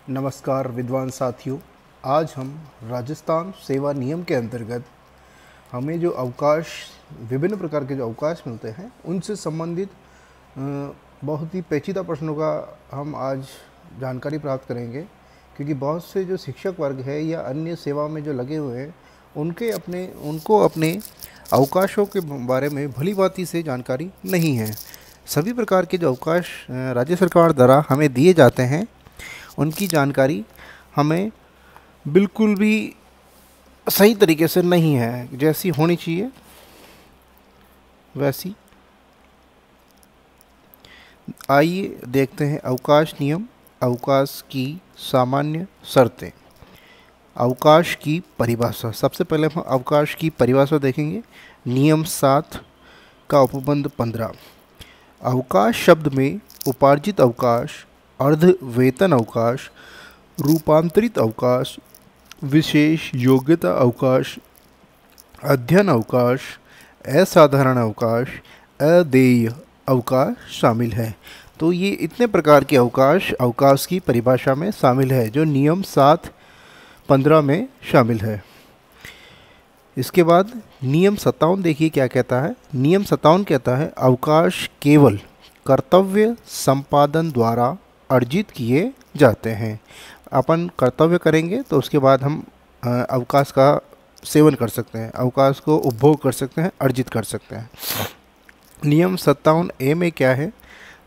नमस्कार विद्वान साथियों। आज हम राजस्थान सेवा नियम के अंतर्गत हमें जो अवकाश, विभिन्न प्रकार के जो अवकाश मिलते हैं उनसे संबंधित बहुत ही पेचीदा प्रश्नों का हम आज जानकारी प्राप्त करेंगे, क्योंकि बहुत से जो शिक्षक वर्ग है या अन्य सेवा में जो लगे हुए हैं उनको अपने अवकाशों के बारे में भली भांति से जानकारी नहीं है। सभी प्रकार के जो अवकाश राज्य सरकार द्वारा हमें दिए जाते हैं उनकी जानकारी हमें बिल्कुल भी सही तरीके से नहीं है, जैसी होनी चाहिए वैसी। आइए देखते हैं अवकाश नियम, अवकाश की सामान्य शर्तें, अवकाश की परिभाषा। सबसे पहले हम अवकाश की परिभाषा देखेंगे। नियम 7 का उपबंध 15। अवकाश शब्द में उपार्जित अवकाश, अर्ध वेतन अवकाश, रूपांतरित अवकाश, विशेष योग्यता अवकाश, अध्ययन अवकाश, असाधारण अवकाश, अदेय अवकाश शामिल है। तो ये इतने प्रकार के अवकाश की परिभाषा में शामिल है जो नियम 7-15 में शामिल है। इसके बाद नियम 57 देखिए क्या कहता है। नियम 57 कहता है अवकाश केवल कर्तव्य संपादन द्वारा अर्जित किए जाते हैं। अपन कर्तव्य करेंगे तो उसके बाद हम अवकाश का सेवन कर सकते हैं, अवकाश को उपभोग कर सकते हैं, अर्जित कर सकते हैं। नियम 57A में क्या है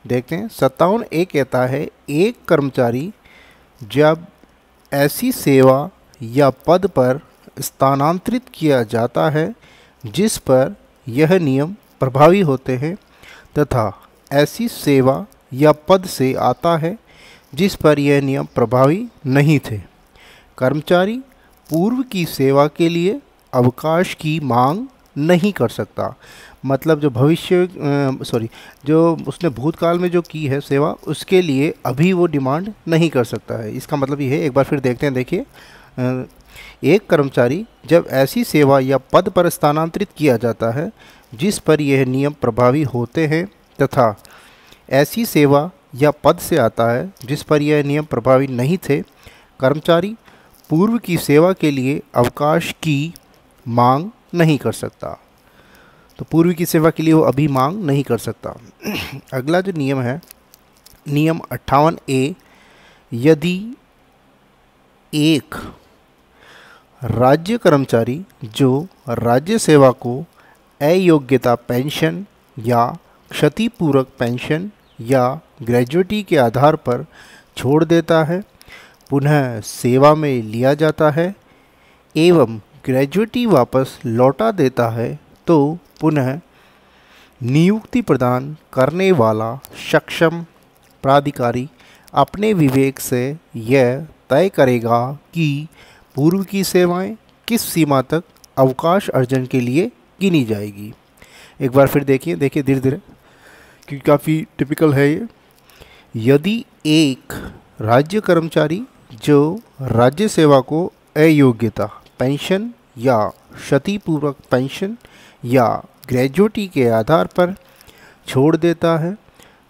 देखते हैं। 57A कहता है एक कर्मचारी जब ऐसी सेवा या पद पर स्थानांतरित किया जाता है जिस पर यह नियम प्रभावी होते हैं तथा ऐसी सेवा या पद से आता है जिस पर यह नियम प्रभावी नहीं थे, कर्मचारी पूर्व की सेवा के लिए अवकाश की मांग नहीं कर सकता। मतलब जो उसने भूतकाल में जो की है सेवा, उसके लिए अभी वो डिमांड नहीं कर सकता है। इसका मतलब ये है, एक बार फिर देखते हैं। देखिए, एक कर्मचारी जब ऐसी सेवा या पद पर स्थानांतरित किया जाता है जिस पर यह नियम प्रभावी होते हैं तथा ऐसी सेवा या पद से आता है जिस पर यह नियम प्रभावी नहीं थे, कर्मचारी पूर्व की सेवा के लिए अवकाश की मांग नहीं कर सकता। तो पूर्व की सेवा के लिए वो अभी मांग नहीं कर सकता। अगला जो नियम है, नियम 58A, यदि एक राज्य कर्मचारी जो राज्य सेवा को अयोग्यता पेंशन या क्षतिपूरक पेंशन या ग्रेजुएटी के आधार पर छोड़ देता है, पुनः सेवा में लिया जाता है एवं ग्रेजुएटी वापस लौटा देता है, तो पुनः नियुक्ति प्रदान करने वाला सक्षम प्राधिकारी अपने विवेक से यह तय करेगा कि पूर्व की सेवाएं किस सीमा तक अवकाश अर्जन के लिए गिनी जाएगी। एक बार फिर देखिए धीरे धीरे, क्योंकि काफ़ी टिपिकल है ये। यदि एक राज्य कर्मचारी जो राज्य सेवा को अयोग्यता पेंशन या क्षतिपूर्वक पेंशन या ग्रेजुएटी के आधार पर छोड़ देता है,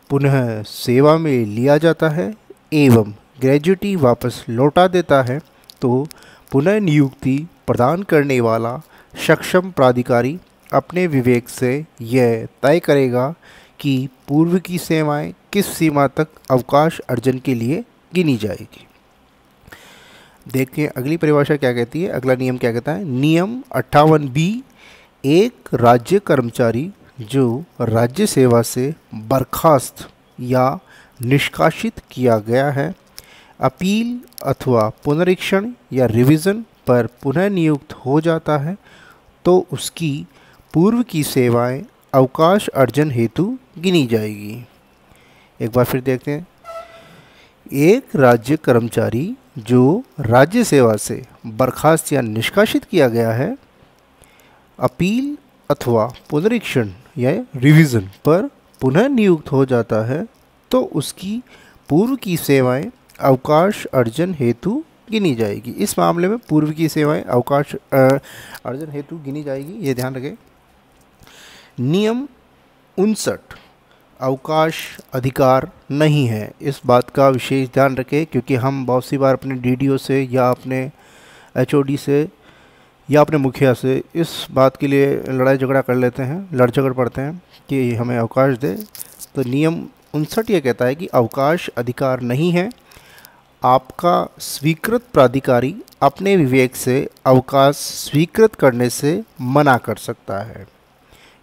पुनः सेवा में लिया जाता है एवं ग्रेजुएटी वापस लौटा देता है, तो पुनः नियुक्ति प्रदान करने वाला सक्षम प्राधिकारी अपने विवेक से यह तय करेगा कि पूर्व की सेवाएं किस सीमा तक अवकाश अर्जन के लिए गिनी जाएगी। देखते हैं अगली परिभाषा क्या कहती है, अगला नियम क्या कहता है। नियम 58B, एक राज्य कर्मचारी जो राज्य सेवा से बर्खास्त या निष्कासित किया गया है, अपील अथवा पुनरीक्षण या रिवीजन पर पुनः नियुक्त हो जाता है, तो उसकी पूर्व की सेवाएं अवकाश अर्जन हेतु गिनी जाएगी। एक बार फिर देखते हैं। एक राज्य कर्मचारी जो राज्य सेवा से बर्खास्त या निष्कासित किया गया है, अपील अथवा पुनरीक्षण या रिवीजन पर पुनः नियुक्त हो जाता है, तो उसकी पूर्व की सेवाएं अवकाश अर्जन हेतु गिनी जाएगी। इस मामले में पूर्व की सेवाएं अवकाश अर्जन हेतु गिनी जाएगी, ये ध्यान रखें। नियम 59, अवकाश अधिकार नहीं है। इस बात का विशेष ध्यान रखें, क्योंकि हम बहुत सी बार अपने डीडीओ से या अपने एचओडी से या अपने मुखिया से इस बात के लिए लड़ाई झगड़ा कर लेते हैं, लड़ झगड़ पड़ते हैं कि हमें अवकाश दे। तो नियम 59 ये कहता है कि अवकाश अधिकार नहीं है। आपका स्वीकृत प्राधिकारी अपने विवेक से अवकाश स्वीकृत करने से मना कर सकता है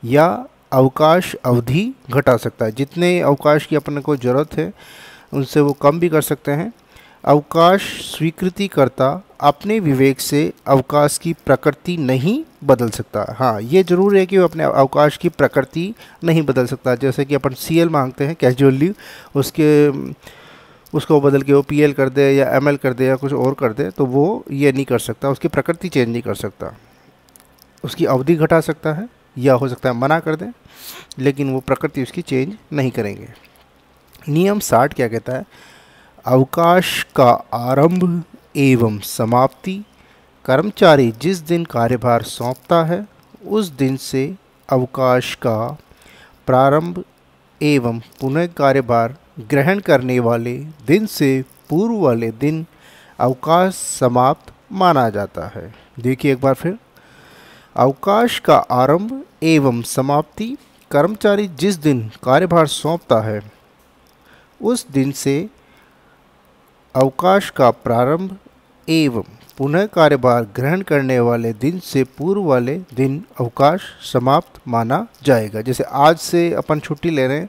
या अवकाश अवधि घटा सकता है। जितने अवकाश की अपने को ज़रूरत है उनसे वो कम भी कर सकते हैं। अवकाश स्वीकृतिकर्ता अपने विवेक से अवकाश की प्रकृति नहीं बदल सकता। हाँ, ये जरूर है कि वो अपने अवकाश की प्रकृति नहीं बदल सकता। जैसे कि अपन सीएल मांगते हैं, कैजुअल लीव, उसको बदल के वो पीएल कर दे या एमएल कर दे या कुछ और कर दे, तो वो ये नहीं कर सकता, उसकी प्रकृति चेंज नहीं कर सकता। उसकी अवधि घटा सकता है या हो सकता है मना कर दें, लेकिन वो प्रकृति उसकी चेंज नहीं करेंगे। नियम 60 क्या कहता है? अवकाश का आरंभ एवं समाप्ति कर्मचारी जिस दिन कार्यभार सौंपता है उस दिन से अवकाश का प्रारंभ एवं पुनः कार्यभार ग्रहण करने वाले दिन से पूर्व वाले दिन अवकाश समाप्त माना जाता है। देखिए एक बार फिर, अवकाश का आरंभ एवं समाप्ति कर्मचारी जिस दिन कार्यभार सौंपता है उस दिन से अवकाश का प्रारंभ एवं पुनः कार्यभार ग्रहण करने वाले दिन से पूर्व वाले दिन अवकाश समाप्त माना जाएगा। जैसे आज से अपन छुट्टी ले रहे हैं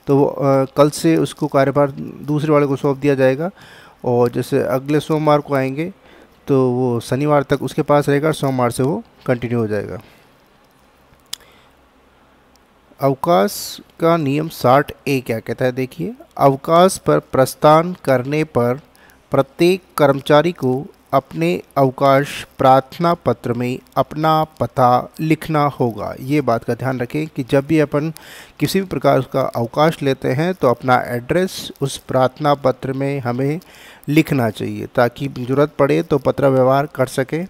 तो कल से उसको कार्यभार दूसरे वाले को सौंप दिया जाएगा, और जैसे अगले सोमवार को आएंगे तो वो शनिवार तक उसके पास रहेगा, सोमवार से वो कंटिन्यू हो जाएगा। अवकाश का नियम 60A क्या कहता है? देखिए, अवकाश पर प्रस्थान करने पर प्रत्येक कर्मचारी को अपने अवकाश प्रार्थना पत्र में अपना पता लिखना होगा। ये बात का ध्यान रखें कि जब भी अपन किसी भी प्रकार का अवकाश लेते हैं तो अपना एड्रेस उस प्रार्थना पत्र में हमें लिखना चाहिए, ताकि ज़रूरत पड़े तो पत्र व्यवहार कर सके,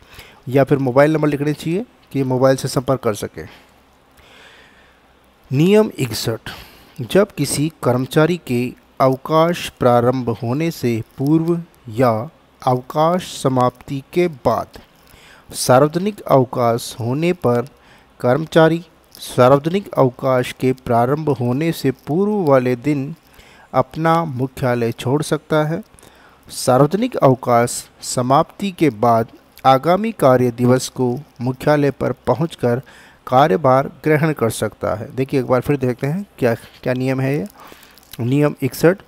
या फिर मोबाइल नंबर लिखने चाहिए कि मोबाइल से संपर्क कर सके। नियम 61, जब किसी कर्मचारी के अवकाश प्रारंभ होने से पूर्व या अवकाश समाप्ति के बाद सार्वजनिक अवकाश होने पर कर्मचारी सार्वजनिक अवकाश के प्रारंभ होने से पूर्व वाले दिन अपना मुख्यालय छोड़ सकता है। सार्वजनिक अवकाश समाप्ति के बाद आगामी कार्य दिवस को मुख्यालय पर पहुंचकर कार्यभार ग्रहण कर सकता है। देखिए एक बार फिर देखते हैं क्या क्या नियम है ये। नियम 61,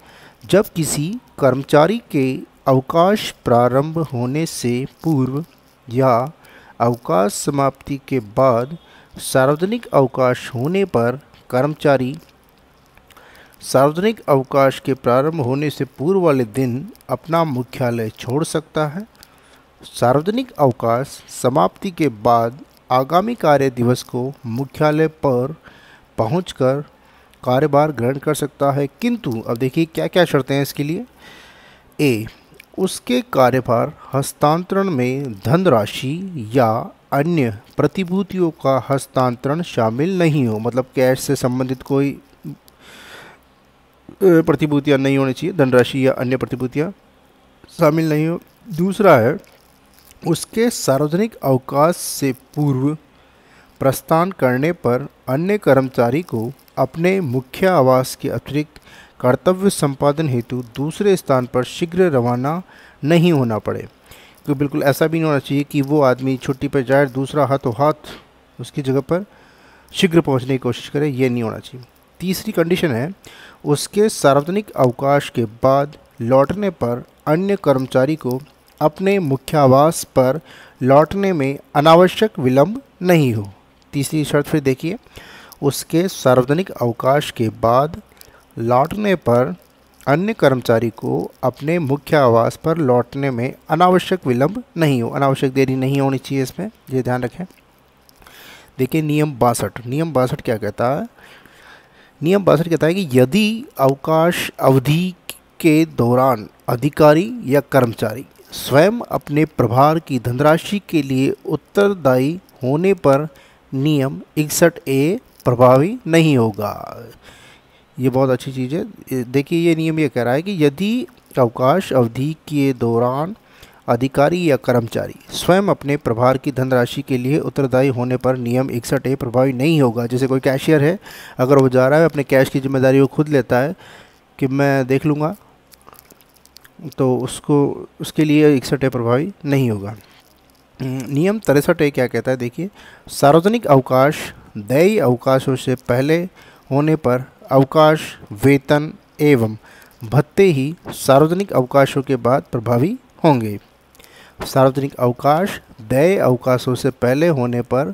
जब किसी कर्मचारी के अवकाश प्रारंभ होने से पूर्व या अवकाश समाप्ति के बाद सार्वजनिक अवकाश होने पर कर्मचारी सार्वजनिक अवकाश के प्रारंभ होने से पूर्व वाले दिन अपना मुख्यालय छोड़ सकता है। सार्वजनिक अवकाश समाप्ति के बाद आगामी कार्य दिवस को मुख्यालय पर पहुंचकर कार्यभार ग्रहण कर सकता है, किंतु अब देखिए क्या क्या शर्तें हैं इसके लिए। ए, उसके कार्यभार हस्तांतरण में धनराशि या अन्य प्रतिभूतियों का हस्तांतरण शामिल नहीं हो, मतलब कैश से संबंधित कोई प्रतिभूतियाँ नहीं होनी चाहिए, धनराशि या अन्य प्रतिभूतियाँ शामिल नहीं हो। दूसरा है, उसके सार्वजनिक अवकाश से पूर्व प्रस्थान करने पर अन्य कर्मचारी को अपने मुख्य आवास के अतिरिक्त कर्तव्य संपादन हेतु दूसरे स्थान पर शीघ्र रवाना नहीं होना पड़े। तो बिल्कुल ऐसा भी नहीं होना चाहिए कि वो आदमी छुट्टी पर जाए, दूसरा हाथों हाथ उसकी जगह पर शीघ्र पहुंचने की कोशिश करे, ये नहीं होना चाहिए। तीसरी कंडीशन है, उसके सार्वजनिक अवकाश के बाद लौटने पर अन्य कर्मचारी को अपने मुख्य आवास पर लौटने में अनावश्यक विलंब नहीं हो। तीसरी शर्त फिर देखिए, उसके सार्वजनिक अवकाश के बाद लौटने पर अन्य कर्मचारी को अपने मुख्य आवास पर लौटने में अनावश्यक विलंब नहीं हो, अनावश्यक देरी नहीं होनी चाहिए, इसमें ये ध्यान रखें। देखिए नियम 62 क्या कहता है? नियम 62 कहता है कि यदि अवकाश अवधि के दौरान अधिकारी या कर्मचारी स्वयं अपने प्रभार की धनराशि के लिए उत्तरदायी होने पर नियम 61A प्रभावी नहीं होगा। ये बहुत अच्छी चीज़ है। देखिए ये नियम ये कह रहा है कि यदि अवकाश अवधि के दौरान अधिकारी या कर्मचारी स्वयं अपने प्रभार की धनराशि के लिए उत्तरदायी होने पर नियम 61A प्रभावी नहीं होगा। जैसे कोई कैशियर है, अगर वो जा रहा है अपने कैश की जिम्मेदारी वो खुद लेता है कि मैं देख लूँगा, तो उसके लिए 61A प्रभावी नहीं होगा। नियम 63A क्या कहता है, देखिए, सार्वजनिक अवकाश देय अवकाशों से पहले होने पर अवकाश वेतन एवं भत्ते ही सार्वजनिक अवकाशों के बाद प्रभावी होंगे। सार्वजनिक अवकाश देय अवकाशों से पहले होने पर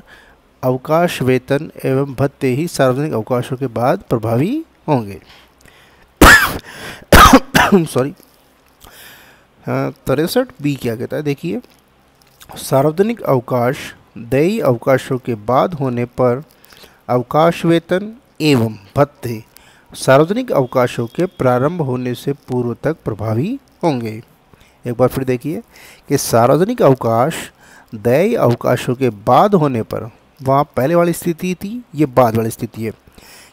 अवकाश वेतन एवं भत्ते ही सार्वजनिक अवकाशों के बाद प्रभावी होंगे। सॉरी। 63B क्या कहता है, देखिए, सार्वजनिक अवकाश देय अवकाशों के बाद होने पर अवकाश वेतन एवं भत्ते सार्वजनिक अवकाशों के प्रारंभ होने से पूर्व तक प्रभावी होंगे। एक बार फिर देखिए कि सार्वजनिक अवकाश देय अवकाशों के बाद होने पर, वहाँ पहले वाली स्थिति थी, ये बाद वाली स्थिति है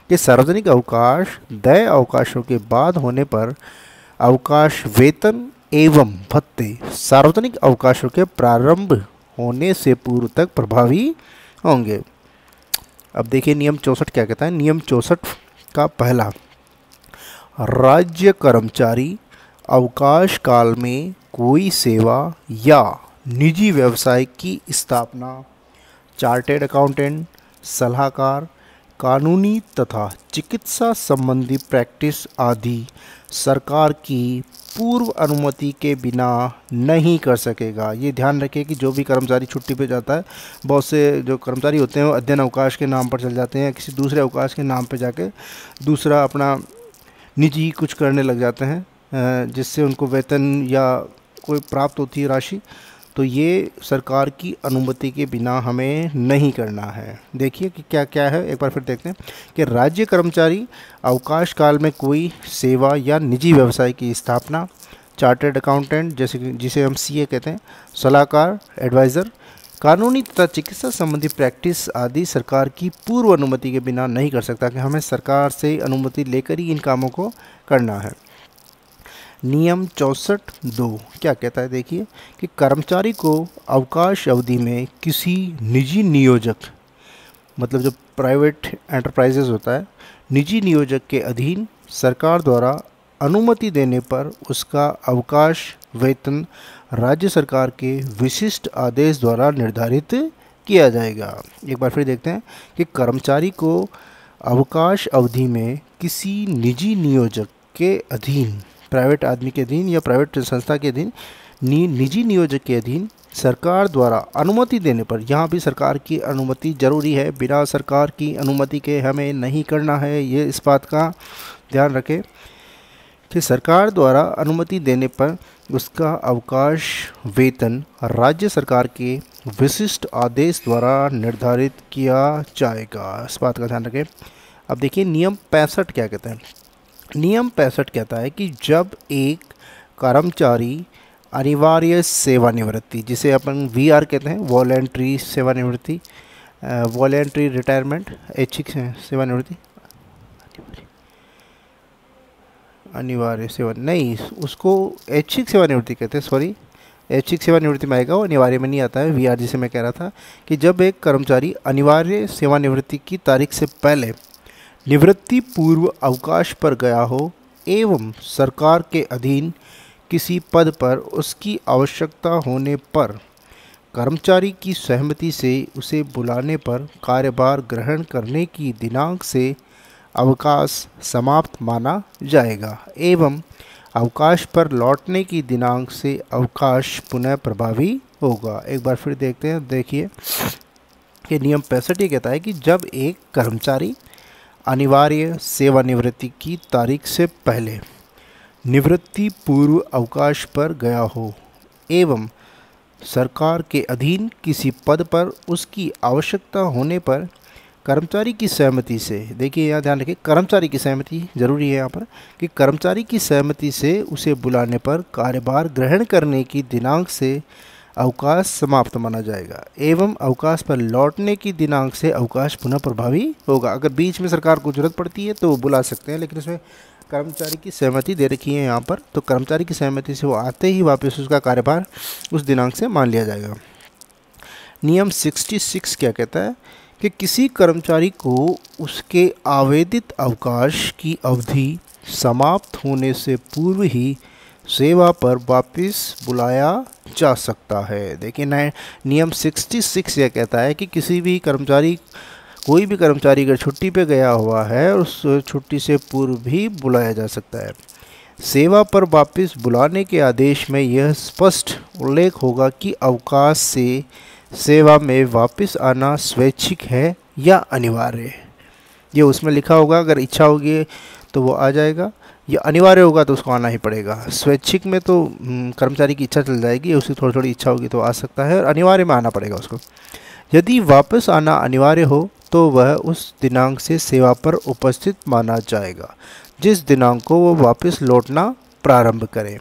कि सार्वजनिक अवकाश देय अवकाशों के बाद होने पर अवकाश वेतन एवं भत्ते सार्वजनिक अवकाशों के प्रारंभ होने से पूर्व तक प्रभावी होंगे। अब देखिए नियम 64 क्या कहता है। नियम 64 का पहला, राज्य कर्मचारी अवकाश काल में कोई सेवा या निजी व्यवसाय की स्थापना, चार्टेड अकाउंटेंट, सलाहकार, कानूनी तथा चिकित्सा संबंधी प्रैक्टिस आदि सरकार की पूर्व अनुमति के बिना नहीं कर सकेगा। ये ध्यान रखें कि जो भी कर्मचारी छुट्टी पे जाता है, बहुत से जो कर्मचारी होते हैं वो अध्ययन अवकाश के नाम पर चले जाते हैं, किसी दूसरे अवकाश के नाम पे जाके दूसरा अपना निजी कुछ करने लग जाते हैं, जिससे उनको वेतन या कोई प्राप्त होती है राशि। तो ये सरकार की अनुमति के बिना हमें नहीं करना है। देखिए कि क्या क्या है, एक बार फिर देखते हैं कि राज्य कर्मचारी अवकाश काल में कोई सेवा या निजी व्यवसाय की स्थापना, चार्टर्ड अकाउंटेंट जिसे हम सीए कहते हैं, सलाहकार एडवाइज़र, कानूनी तथा चिकित्सा संबंधी प्रैक्टिस आदि सरकार की पूर्व अनुमति के बिना नहीं कर सकता, कि हमें सरकार से अनुमति लेकर ही इन कामों को करना है। नियम 64(2) क्या कहता है, देखिए, कि कर्मचारी को अवकाश अवधि में किसी निजी नियोजक, मतलब जो प्राइवेट एंटरप्राइजेज होता है, निजी नियोजक के अधीन सरकार द्वारा अनुमति देने पर उसका अवकाश वेतन राज्य सरकार के विशिष्ट आदेश द्वारा निर्धारित किया जाएगा। एक बार फिर देखते हैं कि कर्मचारी को अवकाश अवधि में किसी निजी नियोजक के अधीन, प्राइवेट आदमी के अधीन या प्राइवेट संस्था के अधीन, निजी नियोजक के अधीन सरकार द्वारा अनुमति देने पर, यहाँ भी सरकार की अनुमति जरूरी है, बिना सरकार की अनुमति के हमें नहीं करना है। ये इस बात का ध्यान रखें कि सरकार द्वारा अनुमति देने पर उसका अवकाश वेतन राज्य सरकार के विशिष्ट आदेश द्वारा निर्धारित किया जाएगा। इस बात का ध्यान रखें। अब देखिए नियम 65 क्या कहता है। नियम 65 कहता है कि जब एक कर्मचारी अनिवार्य सेवानिवृत्ति, जिसे अपन वीआर कहते हैं, वॉलेंट्री सेवानिवृत्ति, वॉलेंट्री रिटायरमेंट, ऐच्छिक सेवानिवृत्ति, अनिवार्य सेवा नहीं, उसको ऐच्छिक सेवानिवृत्ति कहते हैं, सॉरी, ऐच्छिक सेवानिवृत्ति में आएगा, वो अनिवार्य में नहीं आता है। वीआर जिसे मैं कह रहा था कि जब एक कर्मचारी अनिवार्य सेवानिवृत्ति की तारीख से पहले निवृत्ति पूर्व अवकाश पर गया हो एवं सरकार के अधीन किसी पद पर उसकी आवश्यकता होने पर कर्मचारी की सहमति से उसे बुलाने पर कार्यभार ग्रहण करने की दिनांक से अवकाश समाप्त माना जाएगा एवं अवकाश पर लौटने की दिनांक से अवकाश पुनः प्रभावी होगा। एक बार फिर देखते हैं, देखिए कि नियम 65 ये कहता है कि जब एक कर्मचारी अनिवार्य सेवानिवृत्ति की तारीख से पहले निवृत्ति पूर्व अवकाश पर गया हो एवं सरकार के अधीन किसी पद पर उसकी आवश्यकता होने पर कर्मचारी की सहमति से, देखिए यहाँ ध्यान रखें, कर्मचारी की सहमति जरूरी है यहाँ पर, कि कर्मचारी की सहमति से उसे बुलाने पर कार्यभार ग्रहण करने की दिनांक से अवकाश समाप्त माना जाएगा एवं अवकाश पर लौटने की दिनांक से अवकाश पुनः प्रभावी होगा। अगर बीच में सरकार को जरूरत पड़ती है तो वो बुला सकते हैं, लेकिन इसमें कर्मचारी की सहमति दे रखी है यहाँ पर, तो कर्मचारी की सहमति से वो आते ही वापस उसका कार्यभार उस दिनांक से मान लिया जाएगा। नियम 66 क्या कहता है कि किसी कर्मचारी को उसके आवेदित अवकाश की अवधि समाप्त होने से पूर्व ही सेवा पर वापस बुलाया जा सकता है। देखिए नियम 66 यह कहता है कि किसी भी कर्मचारी, कोई भी कर्मचारी अगर छुट्टी पे गया हुआ है उस छुट्टी से पूर्व भी बुलाया जा सकता है। सेवा पर वापस बुलाने के आदेश में यह स्पष्ट उल्लेख होगा कि अवकाश से सेवा में वापस आना स्वैच्छिक है या अनिवार्य है। ये उसमें लिखा होगा, अगर इच्छा होगी तो वो आ जाएगा, या अनिवार्य होगा तो उसको आना ही पड़ेगा। स्वैच्छिक में तो कर्मचारी की इच्छा चल जाएगी, उसकी थोड़ी थोड़ी इच्छा होगी तो आ सकता है, और अनिवार्य में आना पड़ेगा उसको। यदि वापस आना अनिवार्य हो तो वह उस दिनांक से सेवा पर उपस्थित माना जाएगा जिस दिनांक को वो वापस लौटना प्रारंभ करे।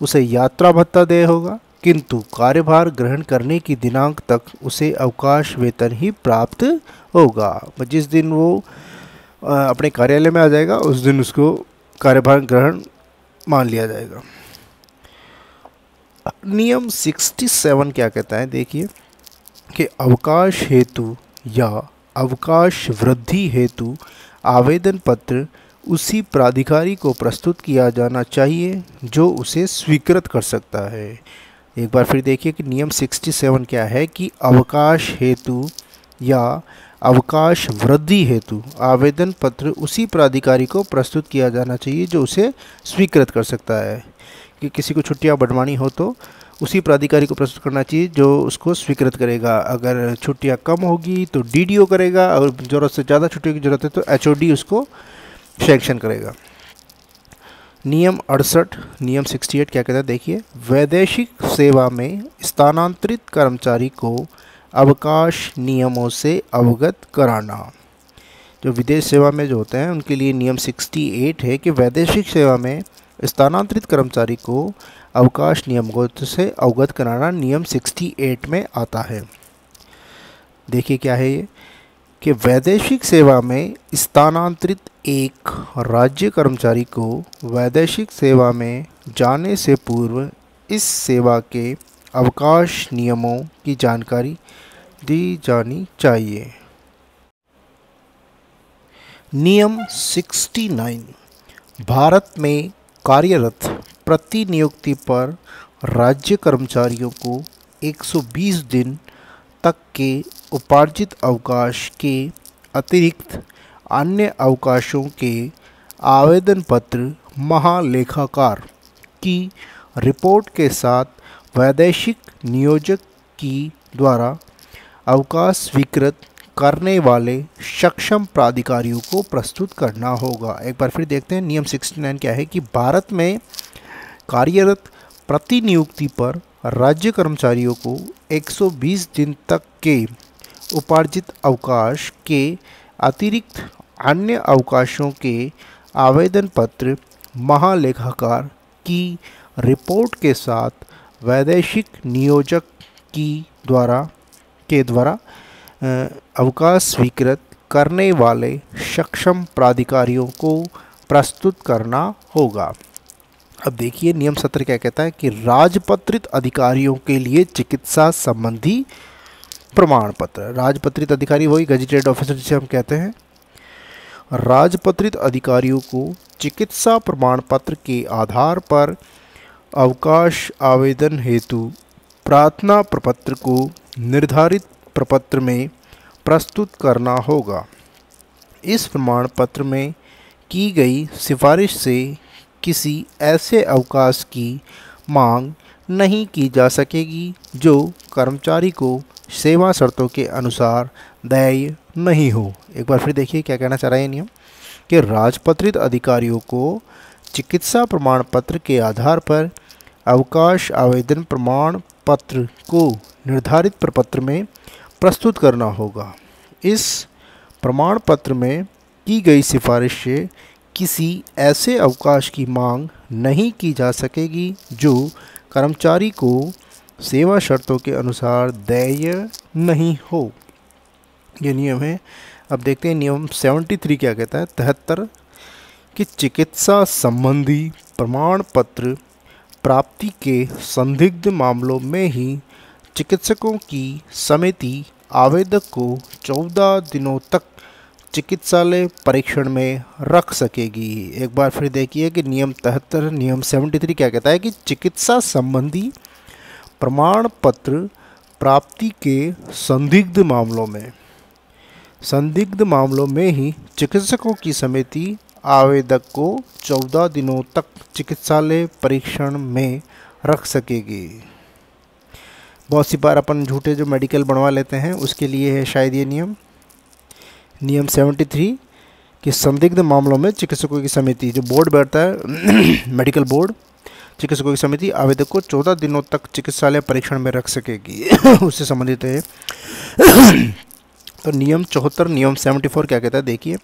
उसे यात्रा भत्ता देय होगा, किंतु कार्यभार ग्रहण करने की दिनांक तक उसे अवकाश वेतन ही प्राप्त होगा। जिस दिन वो अपने कार्यालय में आ जाएगा उस दिन उसको कार्यभार ग्रहण मान लिया जाएगा। नियम 67 क्या कहता है, देखिए कि अवकाश हेतु या अवकाश वृद्धि हेतु आवेदन पत्र उसी प्राधिकारी को प्रस्तुत किया जाना चाहिए जो उसे स्वीकृत कर सकता है। एक बार फिर देखिए कि नियम 67 क्या है कि अवकाश हेतु या अवकाश वृद्धि हेतु आवेदन पत्र उसी प्राधिकारी को प्रस्तुत किया जाना चाहिए जो उसे स्वीकृत कर सकता है। कि किसी को छुट्टियां बढ़वानी हो तो उसी प्राधिकारी को प्रस्तुत करना चाहिए जो उसको स्वीकृत करेगा। अगर छुट्टियां कम होगी तो डीडीओ करेगा, और ज़रूरत से ज़्यादा छुट्टियों की ज़रूरत है तो एचओडी उसको सैंक्शन करेगा। नियम 68 नियम 68 क्या कहता है, देखिए वैदेशिक सेवा में स्थानांतरित कर्मचारी को अवकाश नियमों से अवगत कराना। जो विदेश सेवा में जो होते हैं उनके लिए नियम 68 है कि वैदेशिक सेवा में स्थानांतरित कर्मचारी को अवकाश नियमों से अवगत कराना नियम 68 में आता है। देखिए क्या है ये कि वैदेशिक सेवा में स्थानांतरित एक राज्य कर्मचारी को वैदेशिक सेवा में जाने से पूर्व इस सेवा के अवकाश नियमों की जानकारी दी जानी चाहिए। नियम 69 भारत में कार्यरत प्रतिनियुक्ति पर राज्य कर्मचारियों को 120 दिन तक के उपार्जित अवकाश के अतिरिक्त अन्य अवकाशों के आवेदन पत्र महालेखाकार की रिपोर्ट के साथ वैदेशिक नियोजक की द्वारा अवकाश स्वीकृत करने वाले सक्षम प्राधिकारियों को प्रस्तुत करना होगा। एक बार फिर देखते हैं नियम 69 क्या है कि भारत में कार्यरत प्रतिनियुक्ति पर राज्य कर्मचारियों को 120 दिन तक के उपार्जित अवकाश के अतिरिक्त अन्य अवकाशों के आवेदन पत्र महालेखाकार की रिपोर्ट के साथ वैदेशिक नियोजक की द्वारा अवकाश स्वीकृत करने वाले सक्षम प्राधिकारियों को प्रस्तुत करना होगा। अब देखिए नियम 70 क्या कहता है कि राजपत्रित अधिकारियों के लिए चिकित्सा संबंधी प्रमाण पत्र। राजपत्रित अधिकारी वही गजेटेड ऑफिसर जिसे हम कहते हैं। राजपत्रित अधिकारियों को चिकित्सा प्रमाण पत्र के आधार पर अवकाश आवेदन हेतु प्रार्थना प्रपत्र को निर्धारित प्रपत्र में प्रस्तुत करना होगा। इस प्रमाण पत्र में की गई सिफारिश से किसी ऐसे अवकाश की मांग नहीं की जा सकेगी जो कर्मचारी को सेवा शर्तों के अनुसार देय नहीं हो। एक बार फिर देखिए क्या कहना चाह रहा है नियम कि राजपत्रित अधिकारियों को चिकित्सा प्रमाण पत्र के आधार पर अवकाश आवेदन प्रमाण पत्र को निर्धारित प्रपत्र में प्रस्तुत करना होगा। इस प्रमाण पत्र में की गई सिफारिश से किसी ऐसे अवकाश की मांग नहीं की जा सकेगी जो कर्मचारी को सेवा शर्तों के अनुसार देय नहीं हो। ये नियम है। अब देखते हैं नियम 73 क्या कहता है। 73 कि चिकित्सा संबंधी प्रमाण पत्र प्राप्ति के संदिग्ध मामलों में ही चिकित्सकों की समिति आवेदक को 14 दिनों तक चिकित्सालय परीक्षण में रख सकेगी। एक बार फिर देखिए कि नियम 73 नियम 73 क्या कहता है कि चिकित्सा संबंधी प्रमाण पत्र प्राप्ति के संदिग्ध मामलों में ही चिकित्सकों की समिति आवेदक को 14 दिनों तक चिकित्सालय परीक्षण में रख सकेगी। बहुत सी बार अपन झूठे जो मेडिकल बनवा लेते हैं उसके लिए है शायद ये नियम 73 कि संदिग्ध मामलों में चिकित्सकों की समिति, जो बोर्ड बैठता है मेडिकल बोर्ड, चिकित्सकों की समिति आवेदक को 14 दिनों तक चिकित्सालय परीक्षण में रख सकेगी। उससे संबंधित है। तो नियम 74 नियम 74 क्या कहता है देखिए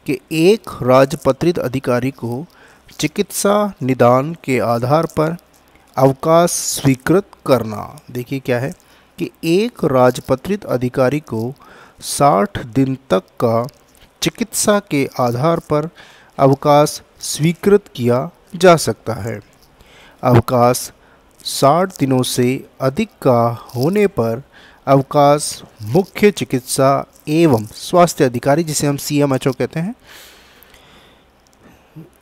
कि एक राजपत्रित अधिकारी को चिकित्सा निदान के आधार पर अवकाश स्वीकृत करना। देखिए क्या है कि एक राजपत्रित अधिकारी को 60 दिन तक का चिकित्सा के आधार पर अवकाश स्वीकृत किया जा सकता है। अवकाश 60 दिनों से अधिक का होने पर अवकाश मुख्य चिकित्सा एवं स्वास्थ्य अधिकारी, जिसे हम CMHO कहते हैं,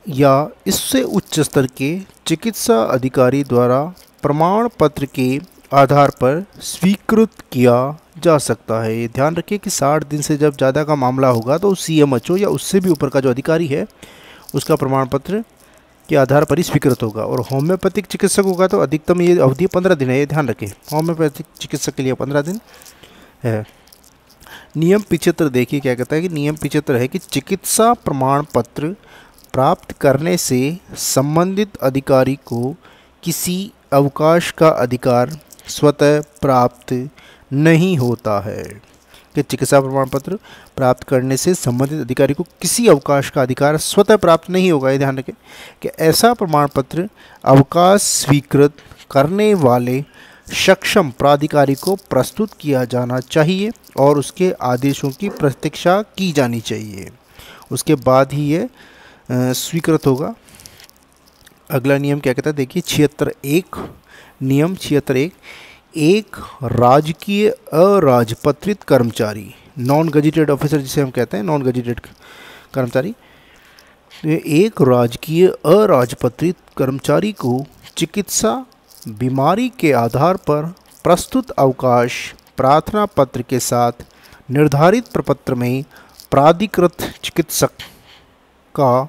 या इससे उच्च स्तर के चिकित्सा अधिकारी द्वारा प्रमाण पत्र के आधार पर स्वीकृत किया जा सकता है। ये ध्यान रखिए कि 60 दिन से जब ज़्यादा का मामला होगा तो CMHO या उससे भी ऊपर का जो अधिकारी है उसका प्रमाण पत्र के आधार पर ही स्वीकृत होगा। और होम्योपैथिक चिकित्सक होगा तो अधिकतम ये अवधि 15 दिन है, ये ध्यान रखें। होम्योपैथिक चिकित्सक के लिए 15 दिन है। नियम 75 देखिए क्या कहता है कि नियम 75 है कि चिकित्सा प्रमाण पत्र प्राप्त करने से संबंधित अधिकारी को किसी अवकाश का अधिकार स्वतः प्राप्त नहीं होता है। कि चिकित्सा प्रमाण पत्र प्राप्त करने से संबंधित अधिकारी को किसी अवकाश का अधिकार स्वतः प्राप्त नहीं होगा। ये ध्यान रखें कि ऐसा प्रमाण पत्र अवकाश स्वीकृत करने वाले सक्षम प्राधिकारी को प्रस्तुत किया जाना चाहिए और उसके आदेशों की प्रतीक्षा की जानी चाहिए, उसके बाद ही ये स्वीकृत होगा। अगला नियम क्या कहता है देखिए 76(1) नियम 76(1) एक राजकीय अराजपत्रित कर्मचारी, नॉन गजेटेड ऑफिसर जिसे हम कहते हैं, नॉन गजेटेड कर्मचारी, एक राजकीय अराजपत्रित कर्मचारी को चिकित्सा बीमारी के आधार पर प्रस्तुत अवकाश प्रार्थना पत्र के साथ निर्धारित प्रपत्र में प्राधिकृत चिकित्सक का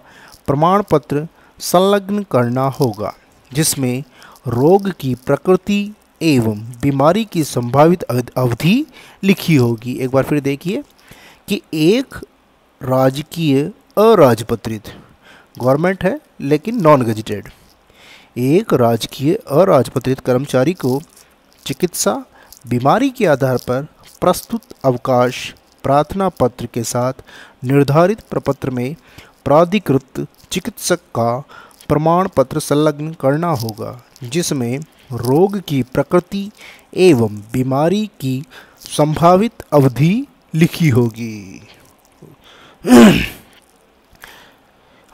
प्रमाण पत्र संलग्न करना होगा, जिसमें रोग की प्रकृति एवं बीमारी की संभावित अवधि लिखी होगी। एक बार फिर देखिए कि एक राजकीय अराजपत्रित, गवर्नमेंट है लेकिन नॉन गजेटेड, एक राजकीय अराजपत्रित कर्मचारी को चिकित्सा बीमारी के आधार पर प्रस्तुत अवकाश प्रार्थना पत्र के साथ निर्धारित प्रपत्र में प्राधिकृत चिकित्सक का प्रमाण पत्र संलग्न करना होगा, जिसमें रोग की प्रकृति एवं बीमारी की संभावित अवधि लिखी होगी।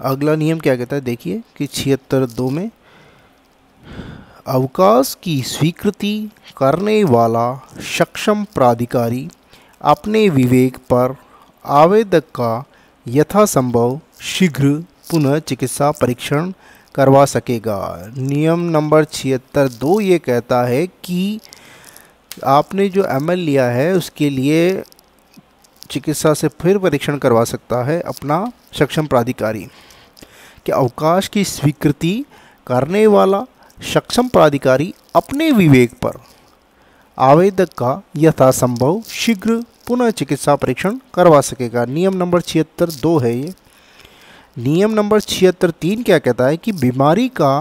अगला नियम क्या कहता है देखिए कि 76(2) में अवकाश की स्वीकृति करने वाला सक्षम प्राधिकारी अपने विवेक पर आवेदक का यथासंभव शीघ्र पुनः चिकित्सा परीक्षण करवा सकेगा। नियम नंबर 76(2) ये कहता है कि आपने जो ML लिया है उसके लिए चिकित्सा से फिर परीक्षण करवा सकता है अपना सक्षम प्राधिकारी। कि अवकाश की स्वीकृति करने वाला सक्षम प्राधिकारी अपने विवेक पर आवेदक का यथासंभव शीघ्र पुनः चिकित्सा परीक्षण करवा सकेगा। नियम नंबर 76(2) है ये। नियम नंबर 76(3) क्या कहता है कि बीमारी का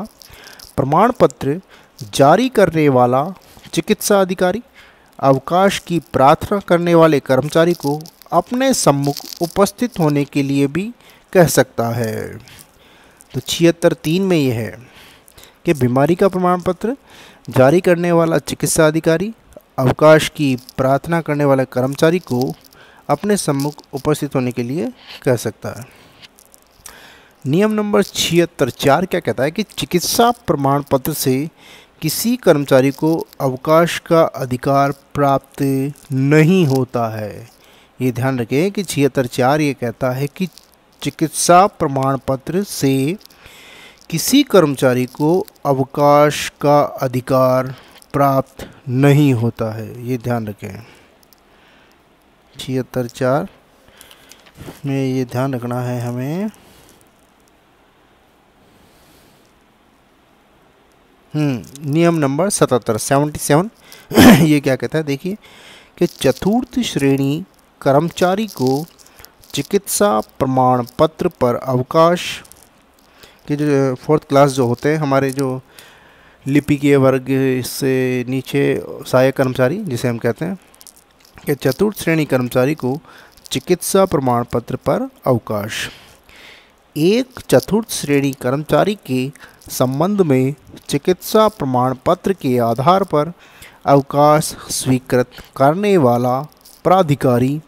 प्रमाण पत्र जारी करने वाला चिकित्सा अधिकारी अवकाश की प्रार्थना करने वाले कर्मचारी को अपने सम्मुख उपस्थित होने के लिए भी कह सकता है। तो 76(3) में ये है कि बीमारी का प्रमाण पत्र जारी करने वाला चिकित्सा अधिकारी अवकाश की प्रार्थना करने वाले कर्मचारी को अपने सम्मुख उपस्थित होने के लिए कह सकता है। नियम नंबर 76(4) क्या कहता है कि चिकित्सा प्रमाण पत्र से किसी कर्मचारी को अवकाश का अधिकार प्राप्त नहीं होता है। ये ध्यान रखें कि 76(4) ये कहता है कि चिकित्सा प्रमाण पत्र से किसी कर्मचारी को अवकाश का अधिकार प्राप्त नहीं होता है। ये ध्यान रखें, 76(4) में ये ध्यान रखना है हमें। नियम नंबर 77 ये क्या कहता है, देखिए कि चतुर्थ श्रेणी कर्मचारी को चिकित्सा प्रमाण पत्र पर अवकाश के जो 4th क्लास जो होते हैं हमारे, जो लिपिकीय वर्ग से नीचे सहायक कर्मचारी जिसे हम कहते हैं, कि चतुर्थ श्रेणी कर्मचारी को चिकित्सा प्रमाण पत्र पर अवकाश। एक चतुर्थ श्रेणी कर्मचारी के संबंध में चिकित्सा प्रमाण पत्र के आधार पर अवकाश स्वीकृत करने वाला प्राधिकारी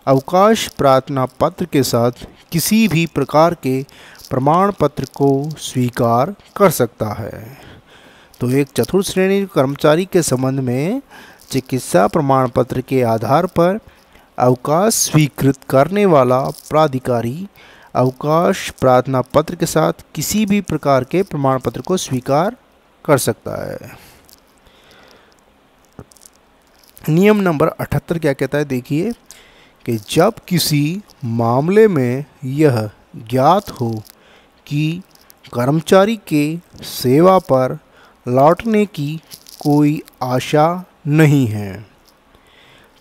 अवकाश प्रार्थना पत्र के साथ किसी भी प्रकार के प्रमाण पत्र को स्वीकार कर सकता है। तो एक चतुर्थ श्रेणी कर्मचारी के संबंध में चिकित्सा प्रमाण पत्र के आधार पर अवकाश स्वीकृत करने वाला प्राधिकारी अवकाश प्रार्थना पत्र के साथ किसी भी प्रकार के प्रमाण पत्र को स्वीकार कर सकता है। नियम नंबर 78 क्या कहता है, देखिए कि जब किसी मामले में यह ज्ञात हो कि कर्मचारी के सेवा पर लौटने की कोई आशा नहीं है,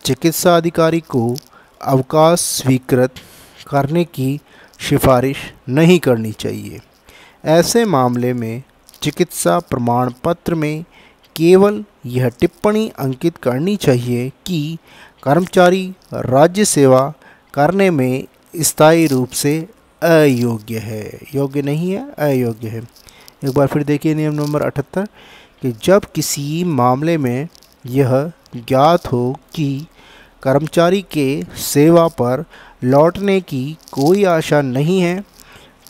चिकित्सा अधिकारी को अवकाश स्वीकृत करने की सिफारिश नहीं करनी चाहिए। ऐसे मामले में चिकित्सा प्रमाण पत्र में केवल यह टिप्पणी अंकित करनी चाहिए कि कर्मचारी राज्य सेवा करने में स्थायी रूप से अयोग्य है, योग्य नहीं है, अयोग्य है। एक बार फिर देखिए नियम नंबर 78 कि जब किसी मामले में यह ज्ञात हो कि कर्मचारी के सेवा पर लौटने की कोई आशा नहीं है,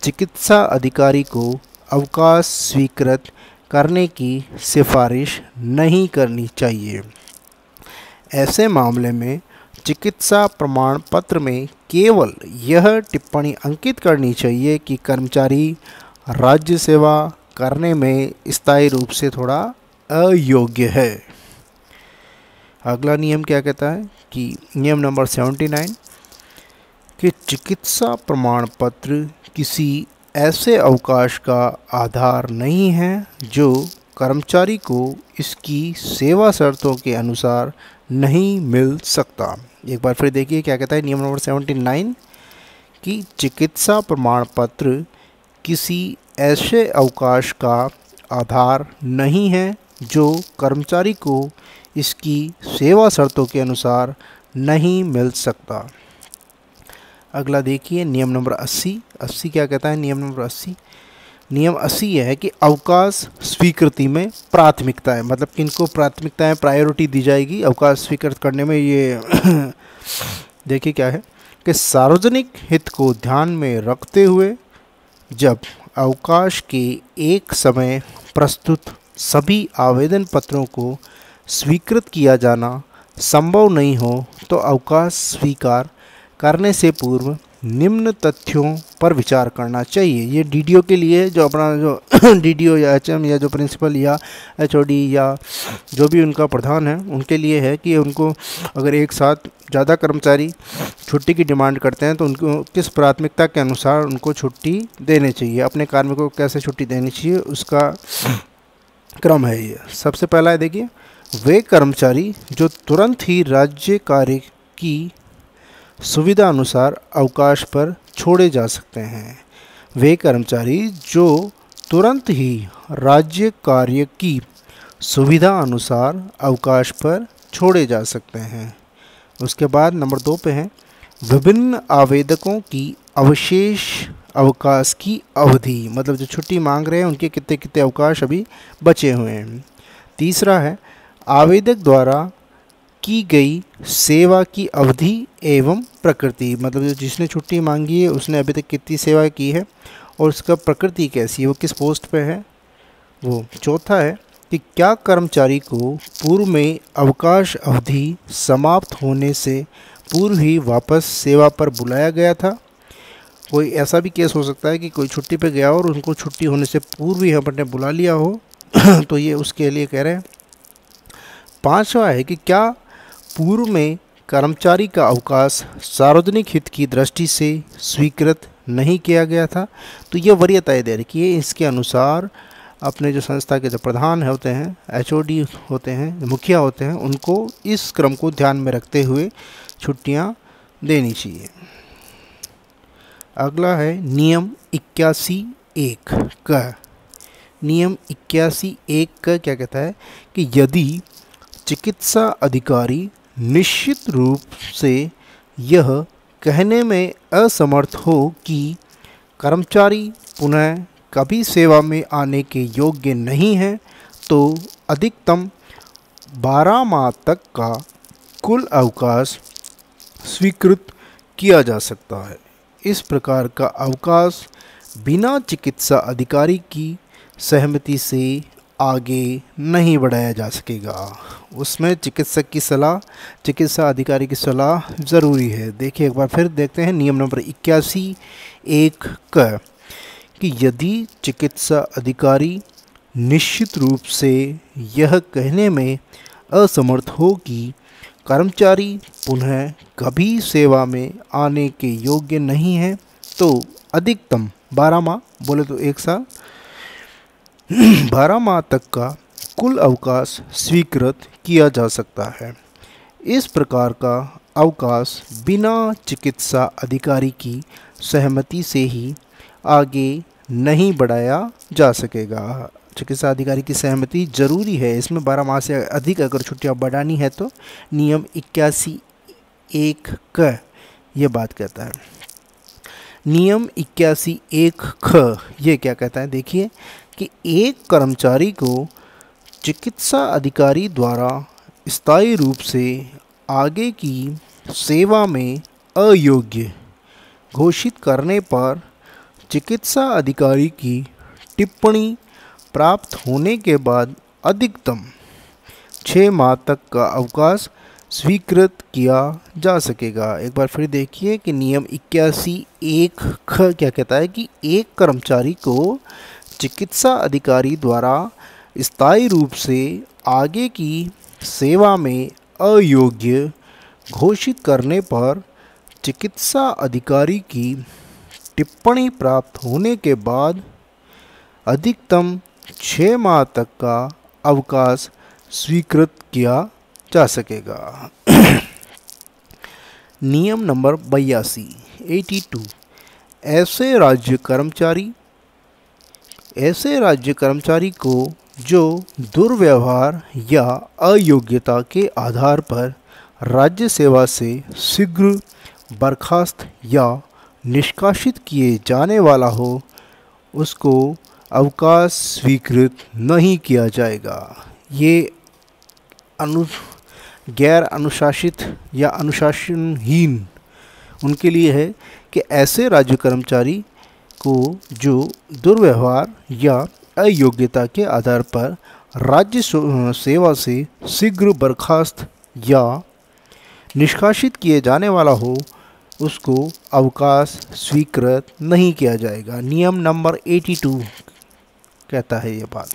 चिकित्सा अधिकारी को अवकाश स्वीकृत करने की सिफारिश नहीं करनी चाहिए। ऐसे मामले में चिकित्सा प्रमाण पत्र में केवल यह टिप्पणी अंकित करनी चाहिए कि कर्मचारी राज्य सेवा करने में स्थायी रूप से थोड़ा अयोग्य है। अगला नियम क्या कहता है कि नियम नंबर 79 कि चिकित्सा प्रमाण पत्र किसी ऐसे अवकाश का आधार नहीं है जो कर्मचारी को इसकी सेवा शर्तों के अनुसार नहीं मिल सकता। एक बार फिर देखिए क्या कहता है नियम नंबर 79 कि चिकित्सा प्रमाण पत्र किसी ऐसे अवकाश का आधार नहीं है जो कर्मचारी को इसकी सेवा शर्तों के अनुसार नहीं मिल सकता। अगला देखिए नियम नंबर 80 क्या कहता है, नियम नंबर 80 यह है कि अवकाश स्वीकृति में प्राथमिकता है, मतलब किनको प्राथमिकता है, प्रायोरिटी दी जाएगी अवकाश स्वीकृत करने में। ये देखिए क्या है कि सार्वजनिक हित को ध्यान में रखते हुए जब अवकाश के एक समय प्रस्तुत सभी आवेदन पत्रों को स्वीकृत किया जाना संभव नहीं हो तो अवकाश स्वीकार करने से पूर्व निम्न तथ्यों पर विचार करना चाहिए। ये डीडीओ के लिए, जो अपना जो डीडीओ या एचएम या जो प्रिंसिपल या एचओडी या जो भी उनका प्रधान है उनके लिए है कि उनको अगर एक साथ ज़्यादा कर्मचारी छुट्टी की डिमांड करते हैं तो उनको किस प्राथमिकता के अनुसार उनको छुट्टी देनी चाहिए, अपने कार्मिकों को कैसे छुट्टी देनी चाहिए, उसका क्रम है ये। सबसे पहला है देखिए, वे कर्मचारी जो तुरंत ही राज्य कार्य की सुविधा अनुसार अवकाश पर छोड़े जा सकते हैं। वे कर्मचारी जो तुरंत ही राज्य कार्य की सुविधा अनुसार अवकाश पर छोड़े जा सकते हैं। उसके बाद नंबर 2 पे है, विभिन्न आवेदकों की अवशेष अवकाश की अवधि, मतलब जो छुट्टी मांग रहे हैं उनके कितने कितने अवकाश अभी बचे हुए हैं। तीसरा है आवेदक द्वारा की गई सेवा की अवधि एवं प्रकृति, मतलब जो जिसने छुट्टी मांगी है उसने अभी तक कितनी सेवा की है और उसका प्रकृति कैसी है, वो किस पोस्ट पे है वो। चौथा है कि क्या कर्मचारी को पूर्व में अवकाश अवधि समाप्त होने से पूर्व ही वापस सेवा पर बुलाया गया था। कोई ऐसा भी केस हो सकता है कि कोई छुट्टी पे गया और उनको छुट्टी होने से पूर्व ही हमने बुला लिया हो तो ये उसके लिए कह रहे हैं। पांचवा है कि क्या पूर्व में कर्मचारी का अवकाश सार्वजनिक हित की दृष्टि से स्वीकृत नहीं किया गया था। तो ये वरीयता दे रही कि ये इसके अनुसार अपने जो संस्था के जो प्रधान होते हैं, एचओडी होते हैं, मुखिया होते हैं, उनको इस क्रम को ध्यान में रखते हुए छुट्टियां देनी चाहिए। अगला है नियम 81(1) का। नियम 81(1) का क्या कहता है कि यदि चिकित्सा अधिकारी निश्चित रूप से यह कहने में असमर्थ हो कि कर्मचारी पुनः कभी सेवा में आने के योग्य नहीं है, तो अधिकतम 12 माह तक का कुल अवकाश स्वीकृत किया जा सकता है। इस प्रकार का अवकाश बिना चिकित्सा अधिकारी की सहमति से आगे नहीं बढ़ाया जा सकेगा। उसमें चिकित्सक की सलाह, चिकित्सा अधिकारी की सलाह ज़रूरी है। देखिए एक बार फिर देखते हैं नियम नंबर 81(1) का कि यदि चिकित्सा अधिकारी निश्चित रूप से यह कहने में असमर्थ हो कि कर्मचारी पुनः कभी सेवा में आने के योग्य नहीं है, तो अधिकतम 12 माह, बोले तो 1 साल, 12 माह तक का कुल अवकाश स्वीकृत किया जा सकता है। इस प्रकार का अवकाश बिना चिकित्सा अधिकारी की सहमति से ही आगे नहीं बढ़ाया जा सकेगा। चिकित्सा अधिकारी की सहमति जरूरी है इसमें। 12 माह से अधिक अगर छुट्टियां बढ़ानी है तो नियम 81(1) का ये बात कहता है। नियम 81(1) ये क्या कहता है, देखिए कि एक कर्मचारी को चिकित्सा अधिकारी द्वारा स्थायी रूप से आगे की सेवा में अयोग्य घोषित करने पर चिकित्सा अधिकारी की टिप्पणी प्राप्त होने के बाद अधिकतम 6 माह तक का अवकाश स्वीकृत किया जा सकेगा। एक बार फिर देखिए कि नियम 81(1) क्या कहता है कि एक कर्मचारी को चिकित्सा अधिकारी द्वारा स्थायी रूप से आगे की सेवा में अयोग्य घोषित करने पर चिकित्सा अधिकारी की टिप्पणी प्राप्त होने के बाद अधिकतम 6 माह तक का अवकाश स्वीकृत किया जा सकेगा। नियम नंबर 82 ऐसे राज्य कर्मचारी को जो दुर्व्यवहार या अयोग्यता के आधार पर राज्य सेवा से शीघ्र बर्खास्त या निष्कासित किए जाने वाला हो, उसको अवकाश स्वीकृत नहीं किया जाएगा। ये गैर अनुशासित या अनुशासनहीन उनके लिए है कि ऐसे राज्य कर्मचारी को जो दुर्व्यवहार या अयोग्यता के आधार पर राज्य सेवा से शीघ्र बर्खास्त या निष्कासित किए जाने वाला हो, उसको अवकाश स्वीकृत नहीं किया जाएगा। नियम नंबर 82 कहता है ये बात।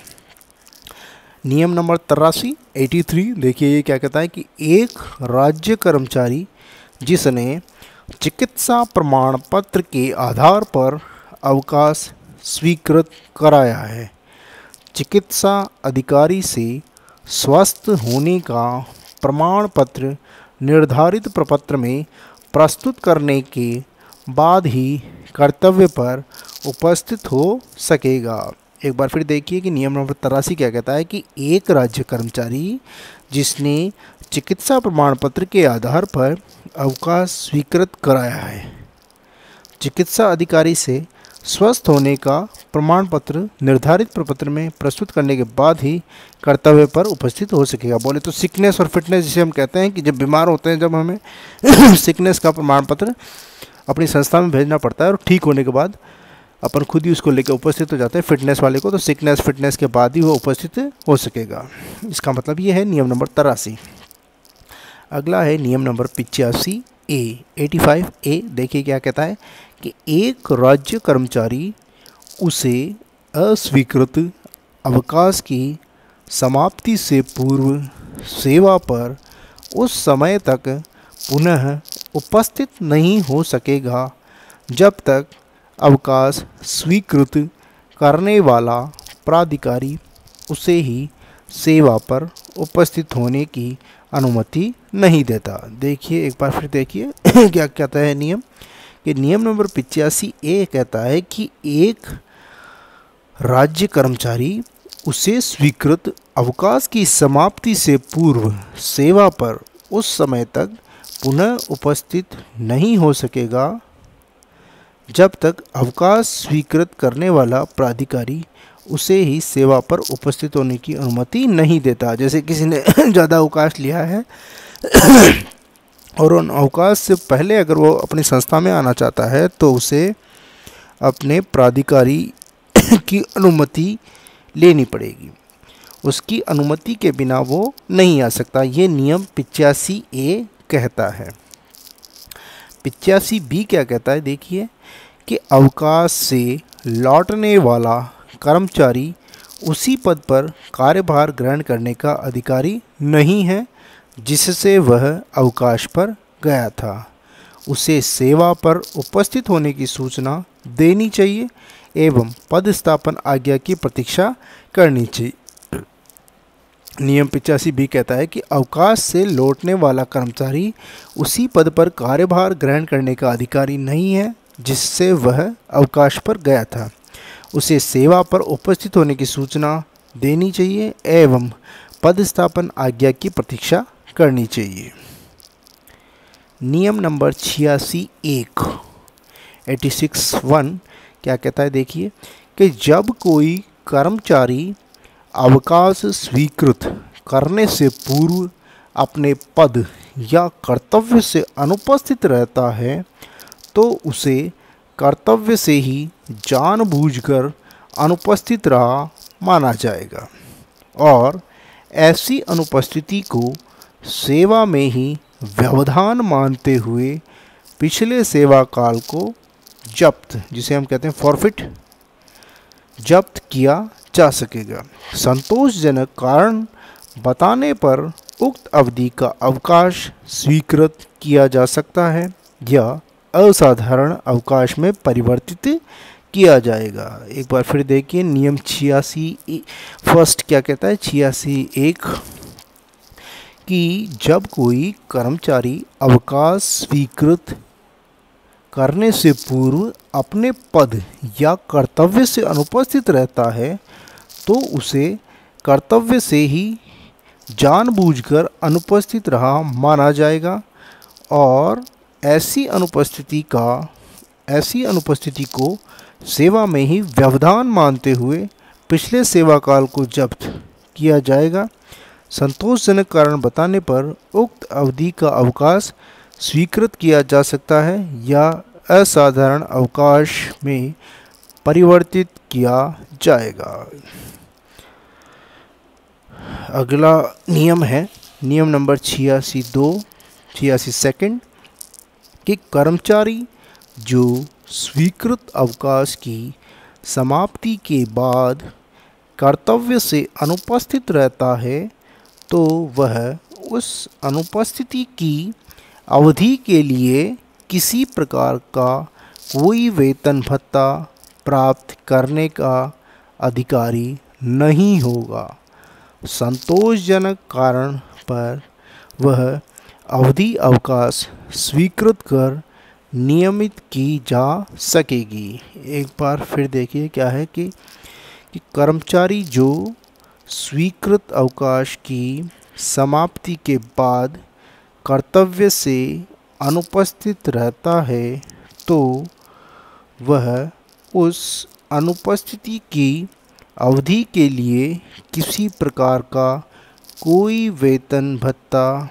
नियम नंबर 83 देखिए ये क्या कहता है कि एक राज्य कर्मचारी जिसने चिकित्सा प्रमाण पत्र के आधार पर अवकाश स्वीकृत कराया है, चिकित्सा अधिकारी से स्वस्थ होने का प्रमाण पत्र निर्धारित प्रपत्र में प्रस्तुत करने के बाद ही कर्तव्य पर उपस्थित हो सकेगा। एक बार फिर देखिए कि नियम नंबर 83 क्या कहता है कि एक राज्य कर्मचारी जिसने चिकित्सा प्रमाण पत्र के आधार पर अवकाश स्वीकृत कराया है, चिकित्सा अधिकारी से स्वस्थ होने का प्रमाण पत्र निर्धारित प्रपत्र में प्रस्तुत करने के बाद ही कर्तव्य पर उपस्थित हो सकेगा। बोले तो सिकनेस और फिटनेस, जिसे हम कहते हैं कि जब बीमार होते हैं, जब हमें सिकनेस का प्रमाण पत्र अपनी संस्था में भेजना पड़ता है और ठीक होने के बाद अपन खुद ही उसको लेकर उपस्थित हो जाते हैं फिटनेस वाले को, तो सिकनेस फिटनेस के बाद ही वो उपस्थित हो सकेगा। इसका मतलब ये है नियम नंबर 83। अगला है नियम नंबर 85A। देखिए क्या कहता है कि एक राज्य कर्मचारी उसे अस्वीकृत अवकाश की समाप्ति से पूर्व सेवा पर उस समय तक पुनः उपस्थित नहीं हो सकेगा जब तक अवकाश स्वीकृत करने वाला प्राधिकारी उसे ही सेवा पर उपस्थित होने की अनुमति नहीं देता। देखिए एक बार फिर देखिए क्या कहता है नियम, कि नियम नंबर 85A कहता है कि एक राज्य कर्मचारी उसे स्वीकृत अवकाश की समाप्ति से पूर्व सेवा पर उस समय तक पुनः उपस्थित नहीं हो सकेगा जब तक अवकाश स्वीकृत करने वाला प्राधिकारी उसे ही सेवा पर उपस्थित होने की अनुमति नहीं देता। जैसे किसी ने ज़्यादा अवकाश लिया है और उन अवकाश से पहले अगर वो अपनी संस्था में आना चाहता है तो उसे अपने प्राधिकारी की अनुमति लेनी पड़ेगी, उसकी अनुमति के बिना वो नहीं आ सकता। ये नियम 85A कहता है। 85B क्या कहता है, देखिए कि अवकाश से लौटने वाला कर्मचारी उसी पद पर कार्यभार ग्रहण करने का अधिकारी नहीं है जिससे वह अवकाश पर गया था। उसे सेवा पर उपस्थित होने की सूचना देनी चाहिए एवं पदस्थापन आज्ञा की प्रतीक्षा करनी चाहिए। नियम 85B कहता है कि अवकाश से लौटने वाला कर्मचारी उसी पद पर कार्यभार ग्रहण करने का अधिकारी नहीं है जिससे वह अवकाश पर गया था। उसे सेवा पर उपस्थित होने की सूचना देनी चाहिए एवं पदस्थापन आज्ञा की प्रतीक्षा करनी चाहिए। नियम नंबर 86(1) क्या कहता है, देखिए कि जब कोई कर्मचारी अवकाश स्वीकृत करने से पूर्व अपने पद या कर्तव्य से अनुपस्थित रहता है तो उसे कर्तव्य से ही जानबूझकर अनुपस्थित रहा माना जाएगा और ऐसी अनुपस्थिति को सेवा में ही व्यवधान मानते हुए पिछले सेवा काल को जब्त, जिसे हम कहते हैं फॉरफिट, जब्त किया जा सकेगा। संतोषजनक कारण बताने पर उक्त अवधि का अवकाश स्वीकृत किया जा सकता है या असाधारण अवकाश में परिवर्तित किया जाएगा। एक बार फिर देखिए नियम 86(1) क्या कहता है, 86(1) कि जब कोई कर्मचारी अवकाश स्वीकृत करने से पूर्व अपने पद या कर्तव्य से अनुपस्थित रहता है तो उसे कर्तव्य से ही जानबूझकर अनुपस्थित रहा माना जाएगा और ऐसी अनुपस्थिति को सेवा में ही व्यवधान मानते हुए पिछले सेवा काल को जब्त किया जाएगा। संतोषजनक कारण बताने पर उक्त अवधि का अवकाश स्वीकृत किया जा सकता है या असाधारण अवकाश में परिवर्तित किया जाएगा। अगला नियम है नियम नंबर 86(2) कि कर्मचारी जो स्वीकृत अवकाश की समाप्ति के बाद कर्तव्य से अनुपस्थित रहता है तो वह उस अनुपस्थिति की अवधि के लिए किसी प्रकार का कोई वेतन भत्ता प्राप्त करने का अधिकारी नहीं होगा। संतोषजनक कारण पर वह अवधि अवकाश स्वीकृत कर नियमित की जा सकेगी। एक बार फिर देखिए क्या है कि कर्मचारी जो स्वीकृत अवकाश की समाप्ति के बाद कर्तव्य से अनुपस्थित रहता है तो वह उस अनुपस्थिति की अवधि के लिए किसी प्रकार का कोई वेतन भत्ता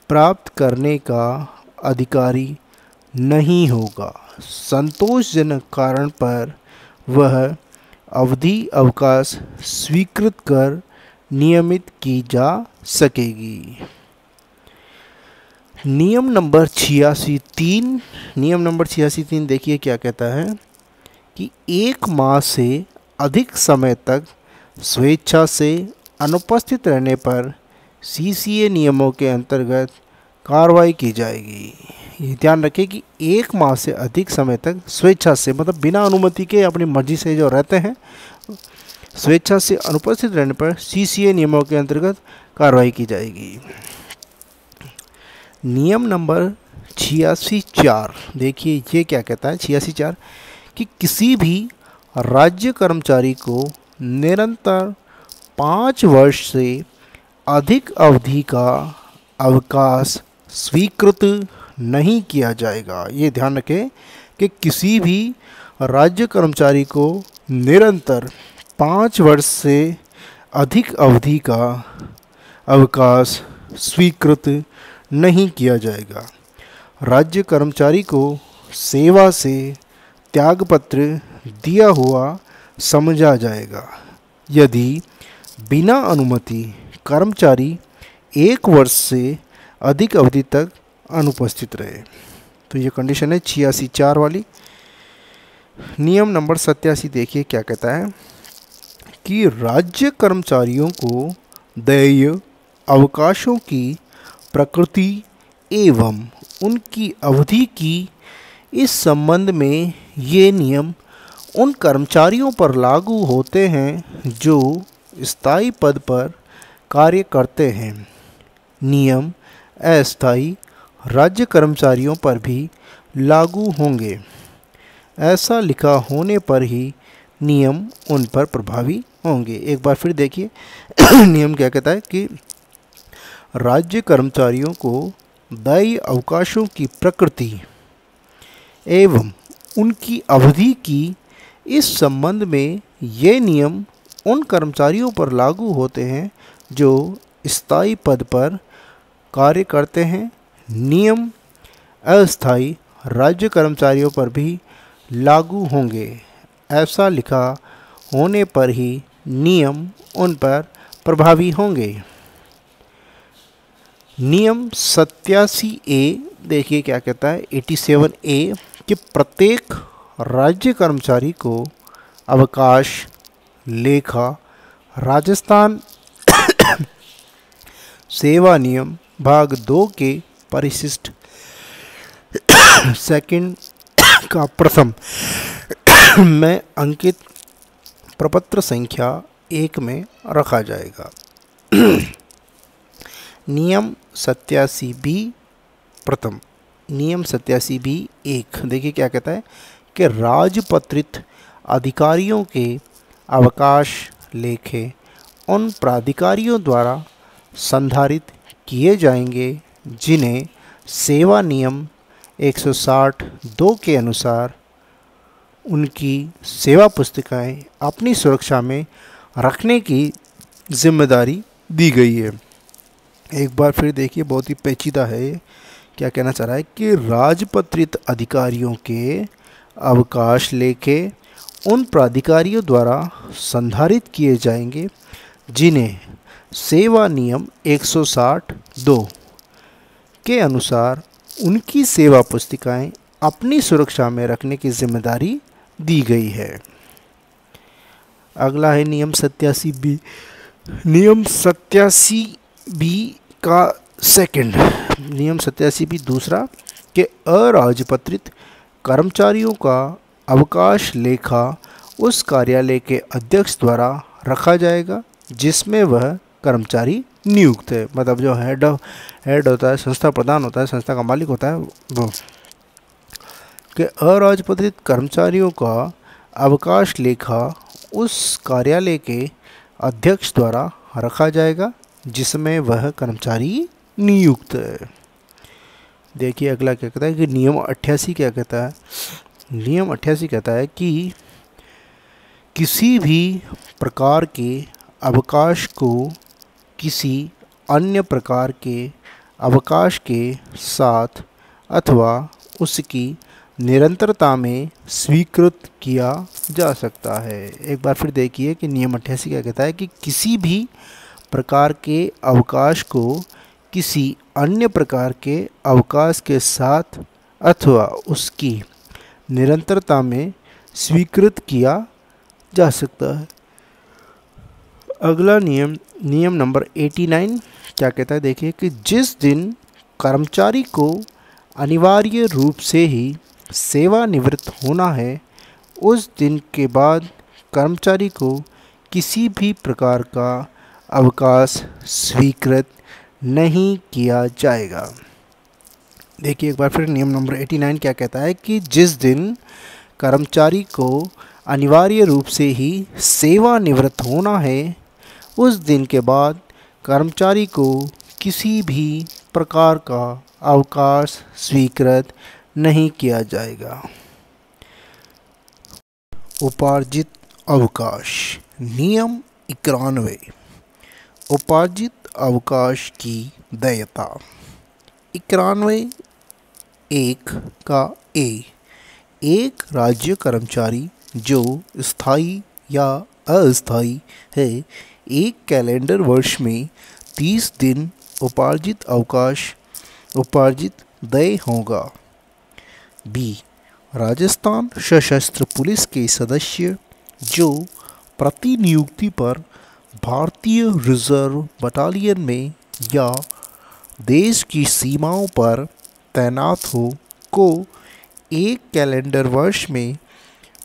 प्राप्त करने का अधिकारी नहीं होगा। संतोषजनक कारण पर वह अवधि अवकाश स्वीकृत कर नियमित की जा सकेगी। नियम नंबर 86(3) देखिए क्या कहता है कि 1 माह से अधिक समय तक स्वेच्छा से अनुपस्थित रहने पर सीसीए नियमों के अंतर्गत कार्रवाई की जाएगी। ये ध्यान रखें कि 1 माह से अधिक समय तक स्वेच्छा से, मतलब बिना अनुमति के अपनी मर्जी से जो रहते हैं, स्वेच्छा से अनुपस्थित रहने पर सीसीए नियमों के अंतर्गत कार्रवाई की जाएगी। नियम नंबर 86(4) देखिए ये क्या कहता है। 86(4) कि किसी भी राज्य कर्मचारी को निरंतर 5 वर्ष से अधिक अवधि का अवकाश स्वीकृत नहीं किया जाएगा। ये ध्यान रखें कि किसी भी राज्य कर्मचारी को निरंतर 5 वर्ष से अधिक अवधि का अवकाश स्वीकृत नहीं किया जाएगा। राज्य कर्मचारी को सेवा से त्यागपत्र दिया हुआ समझा जाएगा यदि बिना अनुमति कर्मचारी 1 वर्ष से अधिक अवधि तक अनुपस्थित रहे। तो ये कंडीशन है 86(4) वाली। नियम नंबर 87 देखिए क्या कहता है कि राज्य कर्मचारियों को देय अवकाशों की प्रकृति एवं उनकी अवधि की इस संबंध में ये नियम उन कर्मचारियों पर लागू होते हैं जो स्थायी पद पर कार्य करते हैं। नियम अस्थायी राज्य कर्मचारियों पर भी लागू होंगे। ऐसा लिखा होने पर ही नियम उन पर प्रभावी होंगे। एक बार फिर देखिए नियम क्या कहता है कि राज्य कर्मचारियों को देय अवकाशों की प्रकृति एवं उनकी अवधि की इस संबंध में ये नियम उन कर्मचारियों पर लागू होते हैं जो स्थायी पद पर कार्य करते हैं। नियम अस्थायी राज्य कर्मचारियों पर भी लागू होंगे। ऐसा लिखा होने पर ही नियम उन पर प्रभावी होंगे। नियम 87(a) देखिए क्या कहता है। 87(a) कि प्रत्येक राज्य कर्मचारी को अवकाश लेखा राजस्थान सेवा नियम भाग 2 के परिशिष्ट सेकंड का प्रथम में अंकित प्रपत्र संख्या 1 में रखा जाएगा। नियम 87(b) प्रथम। नियम 87(b) 1 देखिए क्या कहता है कि राजपत्रित अधिकारियों के अवकाश लेखे उन प्राधिकारियों द्वारा संधारित किए जाएंगे जिन्हें सेवा नियम 160(2) के अनुसार उनकी सेवा पुस्तिकाएं अपनी सुरक्षा में रखने की जिम्मेदारी दी गई है। एक बार फिर देखिए बहुत ही पेचीदा है। क्या कहना चाह रहा है कि राजपत्रित अधिकारियों के अवकाश लेखे उन प्राधिकारियों द्वारा संधारित किए जाएंगे जिन्हें सेवा नियम 160(2) के अनुसार उनकी सेवा पुस्तिकाएं अपनी सुरक्षा में रखने की जिम्मेदारी दी गई है। अगला है नियम 87(b). नियम 87(b) का सेकंड। नियम 87(b) दूसरा कि अराजपत्रित कर्मचारियों का अवकाश लेखा उस कार्यालय के अध्यक्ष द्वारा रखा जाएगा जिसमें वह कर्मचारी नियुक्त है। मतलब जो हेड होता है, संस्था प्रधान होता है, संस्था का मालिक होता है, वो कि अराजपत्रित कर्मचारियों का अवकाश लेखा उस कार्यालय के अध्यक्ष द्वारा रखा जाएगा जिसमें वह कर्मचारी नियुक्त है। देखिए अगला क्या कहता है कि नियम 88 क्या कहता है। नियम 88 कहता है कि किसी भी प्रकार के अवकाश को किसी अन्य प्रकार के अवकाश के साथ अथवा उसकी निरंतरता में स्वीकृत किया जा सकता है। एक बार फिर देखिए कि नियम 88 क्या कहता है कि किसी भी प्रकार के अवकाश को किसी अन्य प्रकार के अवकाश के साथ अथवा उसकी निरंतरता में स्वीकृत किया जा सकता है। अगला नियम, नियम नंबर 89 क्या कहता है, देखिए कि जिस दिन कर्मचारी को अनिवार्य रूप से ही सेवानिवृत्त होना है उस दिन के बाद कर्मचारी को किसी भी प्रकार का अवकाश स्वीकृत नहीं किया जाएगा। देखिए एक बार फिर नियम नंबर 89 क्या कहता है कि जिस दिन कर्मचारी को अनिवार्य रूप से ही सेवानिवृत्त होना है उस दिन के बाद कर्मचारी को किसी भी प्रकार का अवकाश स्वीकृत नहीं किया जाएगा। उपार्जित अवकाश, नियम 91, उपार्जित अवकाश की देयता। 91 1 का ए, एक राज्य कर्मचारी जो स्थायी या अस्थायी है एक कैलेंडर वर्ष में 30 दिन उपार्जित अवकाश उपार्जित देय होगा। बी, राजस्थान सशस्त्र पुलिस के सदस्य जो प्रतिनियुक्ति पर भारतीय रिजर्व बटालियन में या देश की सीमाओं पर तैनात हो को एक कैलेंडर वर्ष में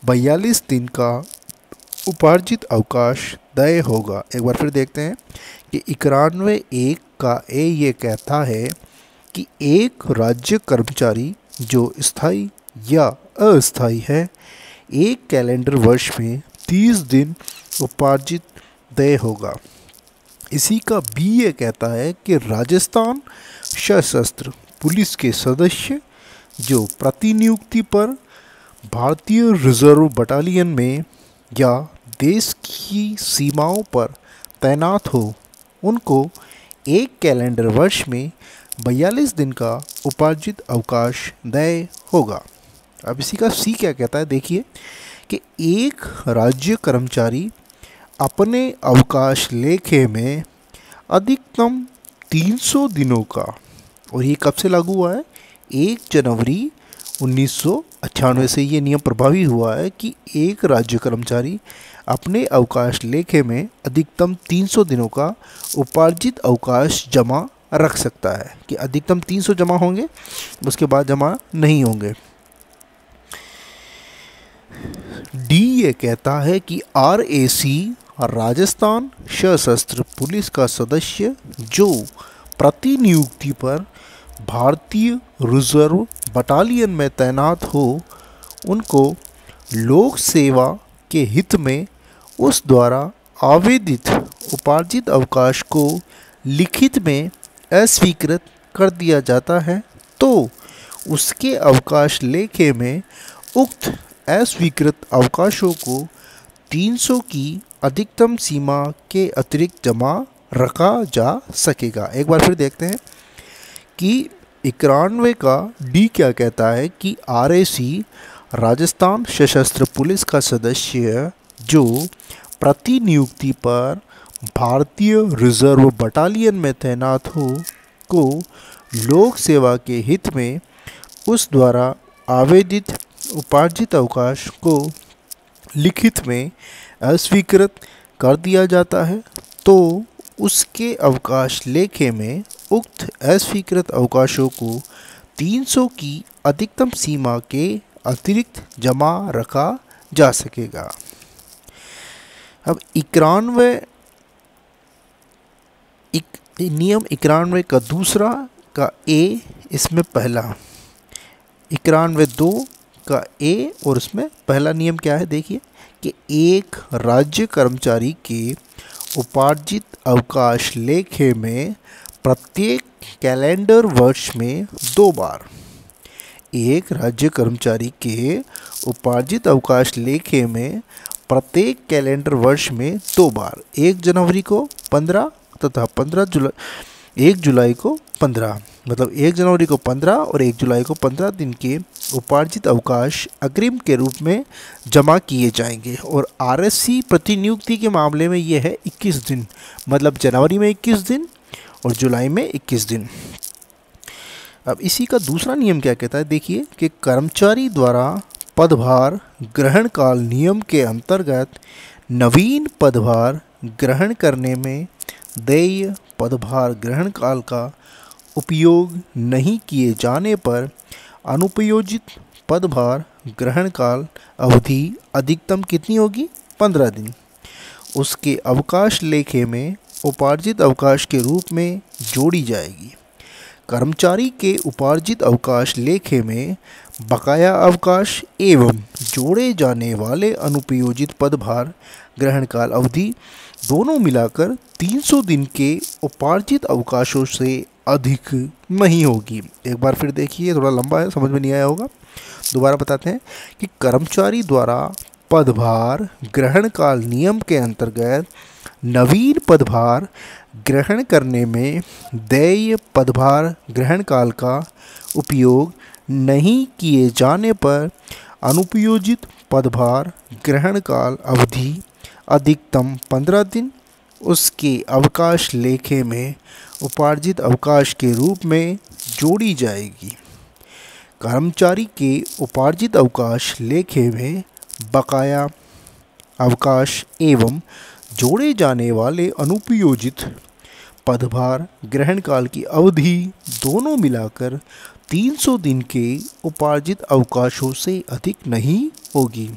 42 दिन का उपार्जित अवकाश देय होगा। एक बार फिर देखते हैं कि 91 1 का ए ये कहता है कि एक राज्य कर्मचारी जो स्थायी या अस्थायी है एक कैलेंडर वर्ष में 30 दिन उपार्जित देय होगा। इसी का बी ये कहता है कि राजस्थान सशस्त्र पुलिस के सदस्य जो प्रतिनियुक्ति पर भारतीय रिजर्व बटालियन में या देश की सीमाओं पर तैनात हो उनको एक कैलेंडर वर्ष में 42 दिन का उपार्जित अवकाश देय होगा। अब इसी का सी क्या कहता है, देखिए कि एक राज्य कर्मचारी अपने अवकाश लेखे में अधिकतम 300 दिनों का, और ये कब से लागू हुआ है, 1 जनवरी 1998 से ये नियम प्रभावी हुआ है कि एक राज्य कर्मचारी अपने अवकाश लेखे में अधिकतम 300 दिनों का उपार्जित अवकाश जमा रख सकता है, कि अधिकतम 300 जमा होंगे उसके बाद जमा नहीं होंगे। डी ये कहता है कि RAC राजस्थान सशस्त्र पुलिस का सदस्य जो प्रतिनियुक्ति पर भारतीय रिजर्व बटालियन में तैनात हो उनको लोक सेवा के हित में उस द्वारा आवेदित उपार्जित अवकाश को लिखित में अस्वीकृत कर दिया जाता है तो उसके अवकाश लेखे में उक्त अस्वीकृत अवकाशों को 300 की अधिकतम सीमा के अतिरिक्त जमा रखा जा सकेगा। एक बार फिर देखते हैं कि 91 का डी क्या कहता है कि RAC राजस्थान सशस्त्र पुलिस का सदस्य जो प्रतिनियुक्ति पर भारतीय रिजर्व बटालियन में तैनात हो को लोक सेवा के हित में उस द्वारा आवेदित उपार्जित अवकाश को लिखित में अस्वीकृत कर दिया जाता है तो उसके अवकाश लेखे में उक्त अस्वीकृत अवकाशों को 300 की अधिकतम सीमा के अतिरिक्त जमा रखा जा सकेगा। अब 91 नियम 91 का दूसरा का ए, इसमें पहला 91 2 का ए और उसमें पहला नियम क्या है, देखिए कि एक राज्य कर्मचारी के उपार्जित अवकाश लेखे में प्रत्येक कैलेंडर वर्ष में 2 बार एक राज्य कर्मचारी के उपार्जित अवकाश लेखे में प्रत्येक कैलेंडर वर्ष में 2 बार 1 जनवरी को 15 तथा 1 जुलाई को 15 मतलब 1 जनवरी को 15 और 1 जुलाई को 15 दिन के उपार्जित अवकाश अग्रिम के रूप में जमा किए जाएंगे। और आरएससी प्रतिनियुक्ति के मामले में यह है 21 दिन, मतलब जनवरी में 21 दिन और जुलाई में 21 दिन। अब इसी का दूसरा नियम क्या कहता है, देखिए कि कर्मचारी द्वारा पदभार ग्रहण काल नियम के अंतर्गत नवीन पदभार ग्रहण करने में देय पदभार ग्रहण काल का उपयोग नहीं किए जाने पर अनुपयोजित पदभार ग्रहण काल अवधि अधिकतम कितनी होगी, 15 दिन। उसके अवकाश लेखे में उपार्जित अवकाश के रूप में जोड़ी जाएगी। कर्मचारी के उपार्जित अवकाश लेखे में बकाया अवकाश एवं जोड़े जाने वाले अनुपयोजित पदभार ग्रहण काल अवधि दोनों मिलाकर 300 दिन के उपार्जित अवकाशों से अधिक नहीं होगी। एक बार फिर देखिए, थोड़ा लंबा है, समझ में नहीं आया होगा, दोबारा बताते हैं कि कर्मचारी द्वारा पदभार ग्रहण काल नियम के अंतर्गत नवीन पदभार ग्रहण करने में देय पदभार ग्रहण काल का उपयोग नहीं किए जाने पर अनुपयोजित पदभार ग्रहण काल अवधि अधिकतम 15 दिन उसके अवकाश लेखे में उपार्जित अवकाश के रूप में जोड़ी जाएगी। कर्मचारी के उपार्जित अवकाश लेखे में बकाया अवकाश एवं जोड़े जाने वाले अनुपयोजित पदभार ग्रहण काल की अवधि दोनों मिलाकर 300 दिन के उपार्जित अवकाशों से अधिक नहीं होगी।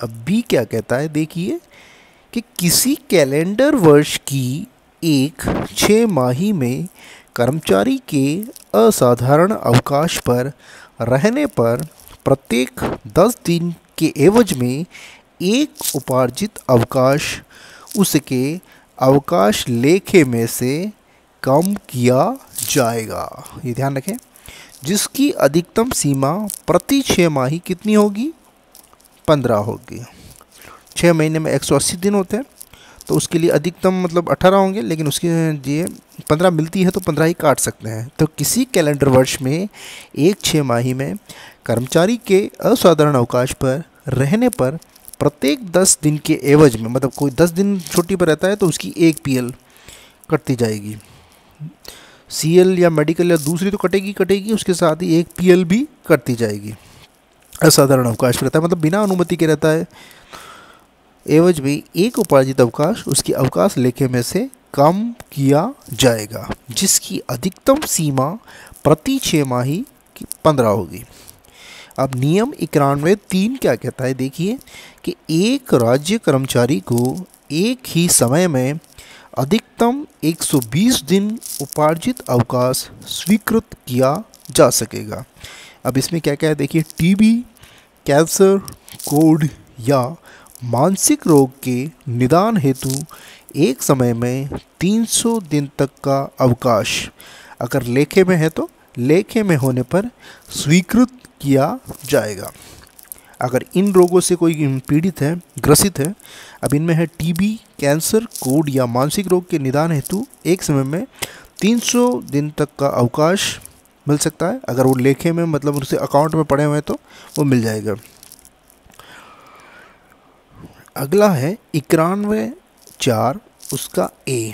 अब बी क्या कहता है, देखिए कि किसी कैलेंडर वर्ष की एक 6 माही में कर्मचारी के असाधारण अवकाश पर रहने पर प्रत्येक 10 दिन के एवज में एक उपार्जित अवकाश उसके अवकाश लेखे में से कम किया जाएगा। ये ध्यान रखें, जिसकी अधिकतम सीमा प्रति 6 माही कितनी होगी, 15 होगी। 6 महीने में 180 दिन होते हैं, तो उसके लिए अधिकतम मतलब 18 होंगे, लेकिन उसके लिए 15 मिलती है तो 15 ही काट सकते हैं। तो किसी कैलेंडर वर्ष में एक 6 माही में कर्मचारी के असाधारण अवकाश पर रहने पर प्रत्येक 10 दिन के एवज में, मतलब कोई 10 दिन छुट्टी पर रहता है तो उसकी एक पीएल कटती जाएगी, सीएल या मेडिकल या दूसरी तो कटेगी, उसके साथ ही एक पीएल भी कटती जाएगी। असाधारण अवकाश रहता है मतलब बिना अनुमति के रहता है, एवज में एक उपार्जित अवकाश उसकी अवकाश लेखे में से कम किया जाएगा, जिसकी अधिकतम सीमा प्रति 6 माही की 15 होगी। अब नियम 91(3) क्या कहता है, देखिए कि एक राज्य कर्मचारी को एक ही समय में अधिकतम 120 दिन उपार्जित अवकाश स्वीकृत किया जा सकेगा। अब इसमें क्या क्या है, देखिए टीबी, कैंसर, कोढ़ या मानसिक रोग के निदान हेतु एक समय में 300 दिन तक का अवकाश अगर लेखे में है तो लेखे में होने पर स्वीकृत किया जाएगा। अगर इन रोगों से कोई पीड़ित है, ग्रसित है, अब इनमें है टीबी, कैंसर, कोढ़ या मानसिक रोग के निदान हेतु एक समय में 300 दिन तक का अवकाश मिल सकता है। अगर वो लेखे में मतलब उनसे अकाउंट में पड़े हुए हैं तो वो मिल जाएगा। अगला है 91(4) उसका ए,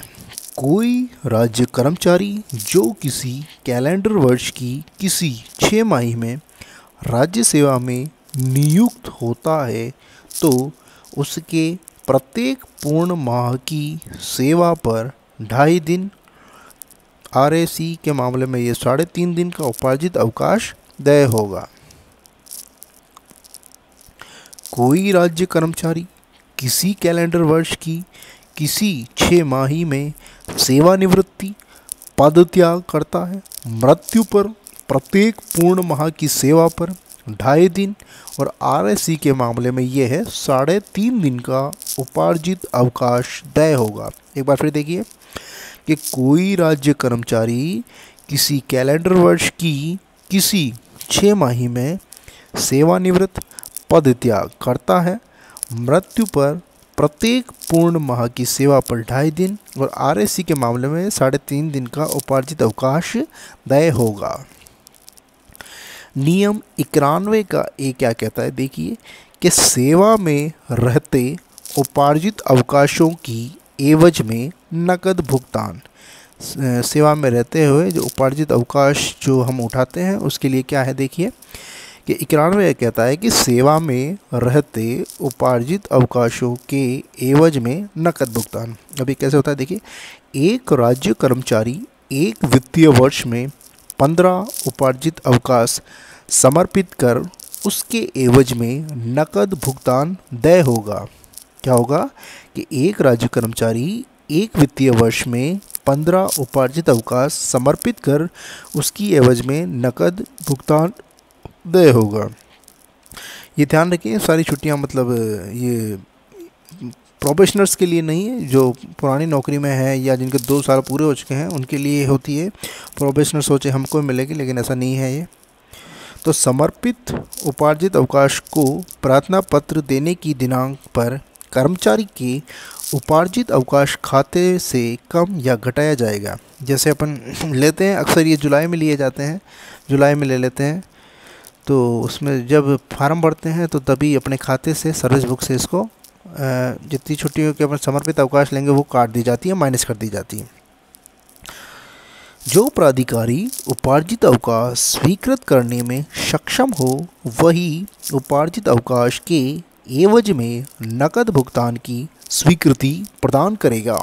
कोई राज्य कर्मचारी जो किसी कैलेंडर वर्ष की किसी 6 माही में राज्य सेवा में नियुक्त होता है तो उसके प्रत्येक पूर्ण माह की सेवा पर 2.5 दिन, आरएसी के मामले में ये 3.5 दिन का उपार्जित अवकाश देय होगा। कोई राज्य कर्मचारी किसी कैलेंडर वर्ष की किसी 6 माही में सेवानिवृत्ति, पदत्याग करता है, मृत्यु पर प्रत्येक पूर्ण माह की सेवा पर 2.5 दिन और आरएससी के मामले में यह है 3.5 दिन का उपार्जित अवकाश देय होगा। एक बार फिर देखिए कि कोई राज्य कर्मचारी किसी कैलेंडर वर्ष की किसी 6 माही में सेवानिवृत्त पद त्याग करता है। मृत्यु पर प्रत्येक पूर्ण माह की सेवा पर 2.5 दिन और आरएससी के मामले में 3.5 दिन का उपार्जित अवकाश देय होगा। नियम 91 का ए क्या कहता है, देखिए कि सेवा में रहते उपार्जित अवकाशों की एवज में नकद भुगतान। सेवा में रहते हुए जो उपार्जित अवकाश जो हम उठाते हैं उसके लिए क्या है, देखिए कि 91 कहता है कि सेवा में रहते उपार्जित अवकाशों के एवज में नकद भुगतान। अभी कैसे होता है, देखिए एक राज्य कर्मचारी एक वित्तीय वर्ष में 15 उपार्जित अवकाश समर्पित कर उसके एवज में नकद भुगतान देय होगा। क्या होगा कि एक राज्य कर्मचारी एक वित्तीय वर्ष में 15 उपार्जित अवकाश समर्पित कर उसकी एवज में नकद भुगतान देय होगा। ये ध्यान रखिए, सारी छुट्टियां मतलब ये प्रोबेशनर्स के लिए नहीं है, जो पुरानी नौकरी में है या जिनके 2 साल पूरे हो चुके हैं उनके लिए होती है। प्रोबेशनर सोचे हमको मिलेगी, लेकिन ऐसा नहीं है ये। तो समर्पित उपार्जित अवकाश को प्रार्थना पत्र देने की दिनांक पर कर्मचारी के उपार्जित अवकाश खाते से कम या घटाया जाएगा। जैसे अपन लेते हैं अक्सर, ये जुलाई में लिए जाते हैं, जुलाई में ले लेते हैं, तो उसमें जब फार्म भरते हैं तो तभी अपने खाते से सर्विस बुक से इसको जितनी छुट्टियों के अपन समर्पित अवकाश लेंगे वो काट दी जाती है, माइनस कर दी जाती है। जो प्राधिकारी उपार्जित अवकाश स्वीकृत करने में सक्षम हो वही उपार्जित अवकाश के एवज में नकद भुगतान की स्वीकृति प्रदान करेगा।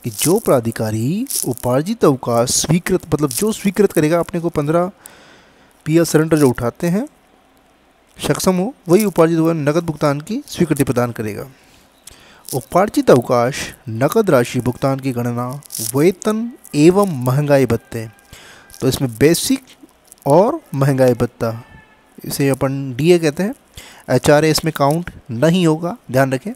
कि जो प्राधिकारी उपार्जित अवकाश स्वीकृत मतलब जो स्वीकृत करेगा, अपने को 15 पीएल सरेंडर जो उठाते हैं सक्षम हो वही उपार्जित नकद भुगतान की स्वीकृति प्रदान करेगा। उपार्जित अवकाश नकद राशि भुगतान की गणना वेतन एवं महंगाई भत्ते, तो इसमें बेसिक और महंगाई भत्ता, इसे अपन डीए कहते हैं, एचआरए इसमें काउंट नहीं होगा, ध्यान रखें।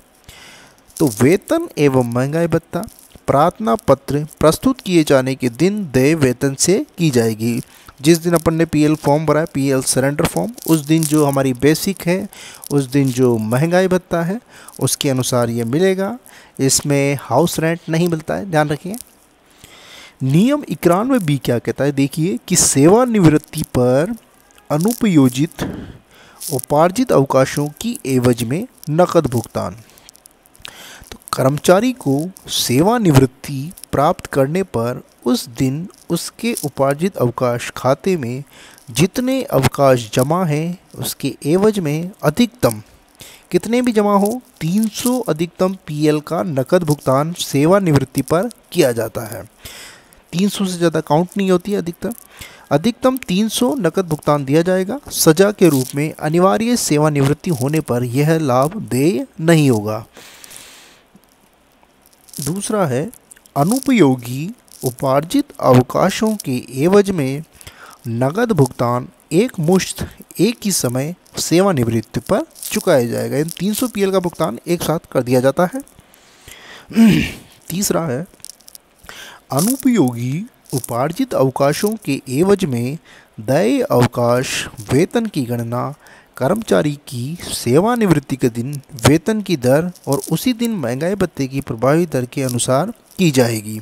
तो वेतन एवं महंगाई भत्ता प्रार्थना पत्र प्रस्तुत किए जाने के दिन देय वेतन से की जाएगी। जिस दिन अपन ने पीएल फॉर्म भरा है, पीएल सरेंडर फॉर्म, उस दिन जो हमारी बेसिक है, उस दिन जो महंगाई भत्ता है उसके अनुसार ये मिलेगा। इसमें हाउस रेंट नहीं मिलता है, ध्यान रखिए। नियम 91 बी क्या कहता है, देखिए कि सेवानिवृत्ति पर अनुपयोजित उपार्जित अवकाशों की एवज में नकद भुगतान। तो कर्मचारी को सेवानिवृत्ति प्राप्त करने पर उस दिन उसके उपार्जित अवकाश खाते में जितने अवकाश जमा हैं उसके एवज में अधिकतम कितने भी जमा हो 300 अधिकतम पीएल का नकद भुगतान सेवानिवृत्ति पर किया जाता है। 300 से ज़्यादा काउंट नहीं होती है, अधिकतम 300 नकद भुगतान दिया जाएगा। सजा के रूप में अनिवार्य सेवानिवृत्ति होने पर यह लाभ देय नहीं होगा। दूसरा है अनुपयोगी उपार्जित अवकाशों के एवज में नगद भुगतान एक मुश्त एक ही समय सेवानिवृत्ति पर चुकाया जाएगा। इन 300 पीएल का भुगतान एक साथ कर दिया जाता है। तीसरा है अनुपयोगी उपार्जित अवकाशों के एवज में देय अवकाश वेतन की गणना कर्मचारी की सेवानिवृत्ति के दिन वेतन की दर और उसी दिन महंगाई भत्ते की प्रभावी दर के अनुसार की जाएगी।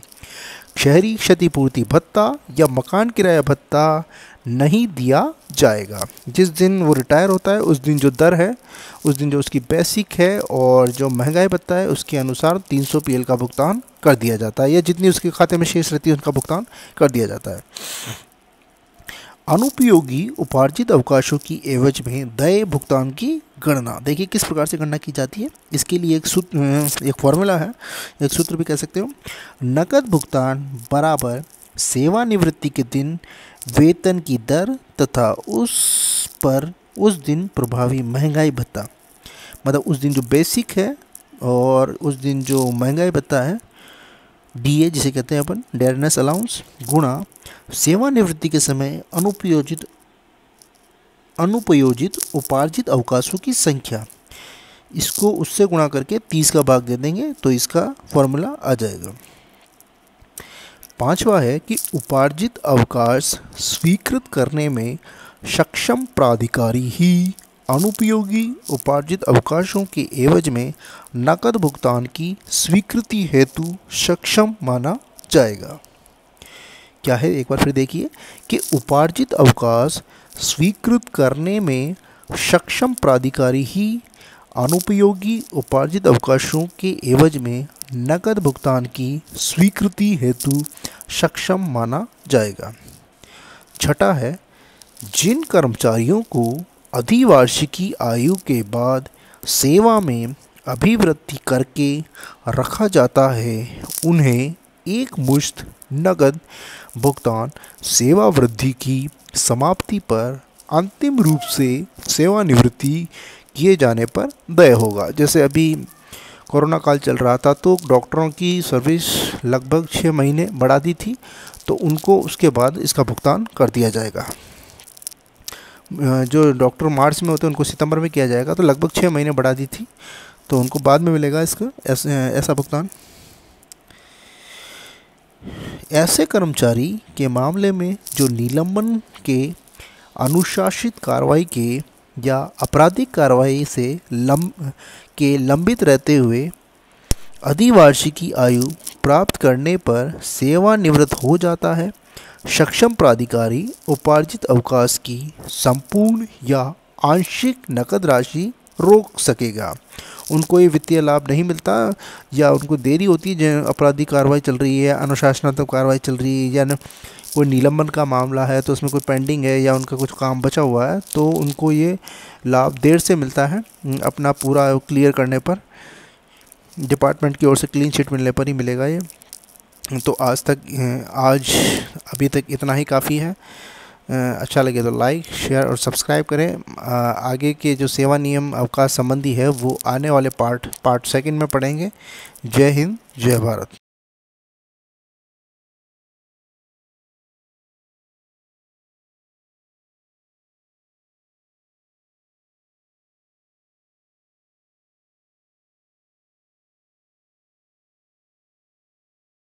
शहरी क्षतिपूर्ति भत्ता या मकान किराया भत्ता नहीं दिया जाएगा। जिस दिन वो रिटायर होता है उस दिन जो दर है, उस दिन जो उसकी बेसिक है और जो महंगाई भत्ता है उसके अनुसार 300 पीएल का भुगतान कर दिया जाता है, या जितनी उसके खाते में शेष रहती है उसका भुगतान कर दिया जाता है। अनुपयोगी उपार्जित अवकाशों की एवज में देय भुगतान की गणना, देखिए किस प्रकार से गणना की जाती है। इसके लिए एक फॉर्मूला है, एक सूत्र भी कह सकते हो। नकद भुगतान बराबर सेवानिवृत्ति के दिन वेतन की दर तथा उस पर उस दिन प्रभावी महंगाई भत्ता, मतलब उस दिन जो बेसिक है और उस दिन जो महंगाई भत्ता है, डीए जिसे कहते हैं अपन, डेयरनेस अलाउंस, गुणा सेवानिवृत्ति के समय अनुपयोजित उपार्जित अवकाशों की संख्या, इसको उससे गुणा करके 30 का भाग दे देंगे तो इसका फॉर्मूला आ जाएगा। पांचवा है कि उपार्जित अवकाश स्वीकृत करने में सक्षम प्राधिकारी ही अनुपयोगी उपार्जित अवकाशों के एवज में नकद भुगतान की स्वीकृति हेतु सक्षम माना जाएगा। क्या है, एक बार फिर देखिए कि उपार्जित अवकाश स्वीकृत करने में सक्षम प्राधिकारी ही अनुपयोगी उपार्जित अवकाशों के एवज में नकद भुगतान की स्वीकृति हेतु सक्षम माना जाएगा। छठा है, जिन कर्मचारियों को अधिवार्षिकी आयु के बाद सेवा में अभिवृत्ति करके रखा जाता है उन्हें एक मुश्त नकद भुगतान सेवा वृद्धि की समाप्ति पर अंतिम रूप से सेवानिवृत्ति किए जाने पर देय होगा। जैसे अभी कोरोना काल चल रहा था तो डॉक्टरों की सर्विस लगभग 6 महीने बढ़ा दी थी, तो उनको उसके बाद इसका भुगतान कर दिया जाएगा। जो डॉक्टर मार्च में होते हैं उनको सितंबर में किया जाएगा, तो लगभग 6 महीने बढ़ा दी थी, तो उनको बाद में मिलेगा इसका ऐसा भुगतान। ऐसे कर्मचारी के मामले में जो निलंबन के, अनुशासित कार्रवाई के या आपराधिक कार्रवाई से लंबित रहते हुए अधिवार्षिकी आयु प्राप्त करने पर सेवानिवृत्त हो जाता है, सक्षम प्राधिकारी उपार्जित अवकाश की संपूर्ण या आंशिक नकद राशि रोक सकेगा। उनको ये वित्तीय लाभ नहीं मिलता या उनको देरी होती है, जो आपराधिक कार्रवाई चल रही है, अनुशासनात्मक कार्रवाई चल रही है, या कोई निलंबन का मामला है तो उसमें कोई पेंडिंग है या उनका कुछ काम बचा हुआ है, तो उनको ये लाभ देर से मिलता है। अपना पूरा क्लियर करने पर, डिपार्टमेंट की ओर से क्लीन चिट मिलने पर ही मिलेगा ये। तो आज अभी तक इतना ही काफ़ी है। अच्छा लगे तो लाइक, शेयर और सब्सक्राइब करें। आगे के जो सेवा नियम अवकाश संबंधी है वो आने वाले पार्ट 2 में पढ़ेंगे। जय हिंद, जय भारत।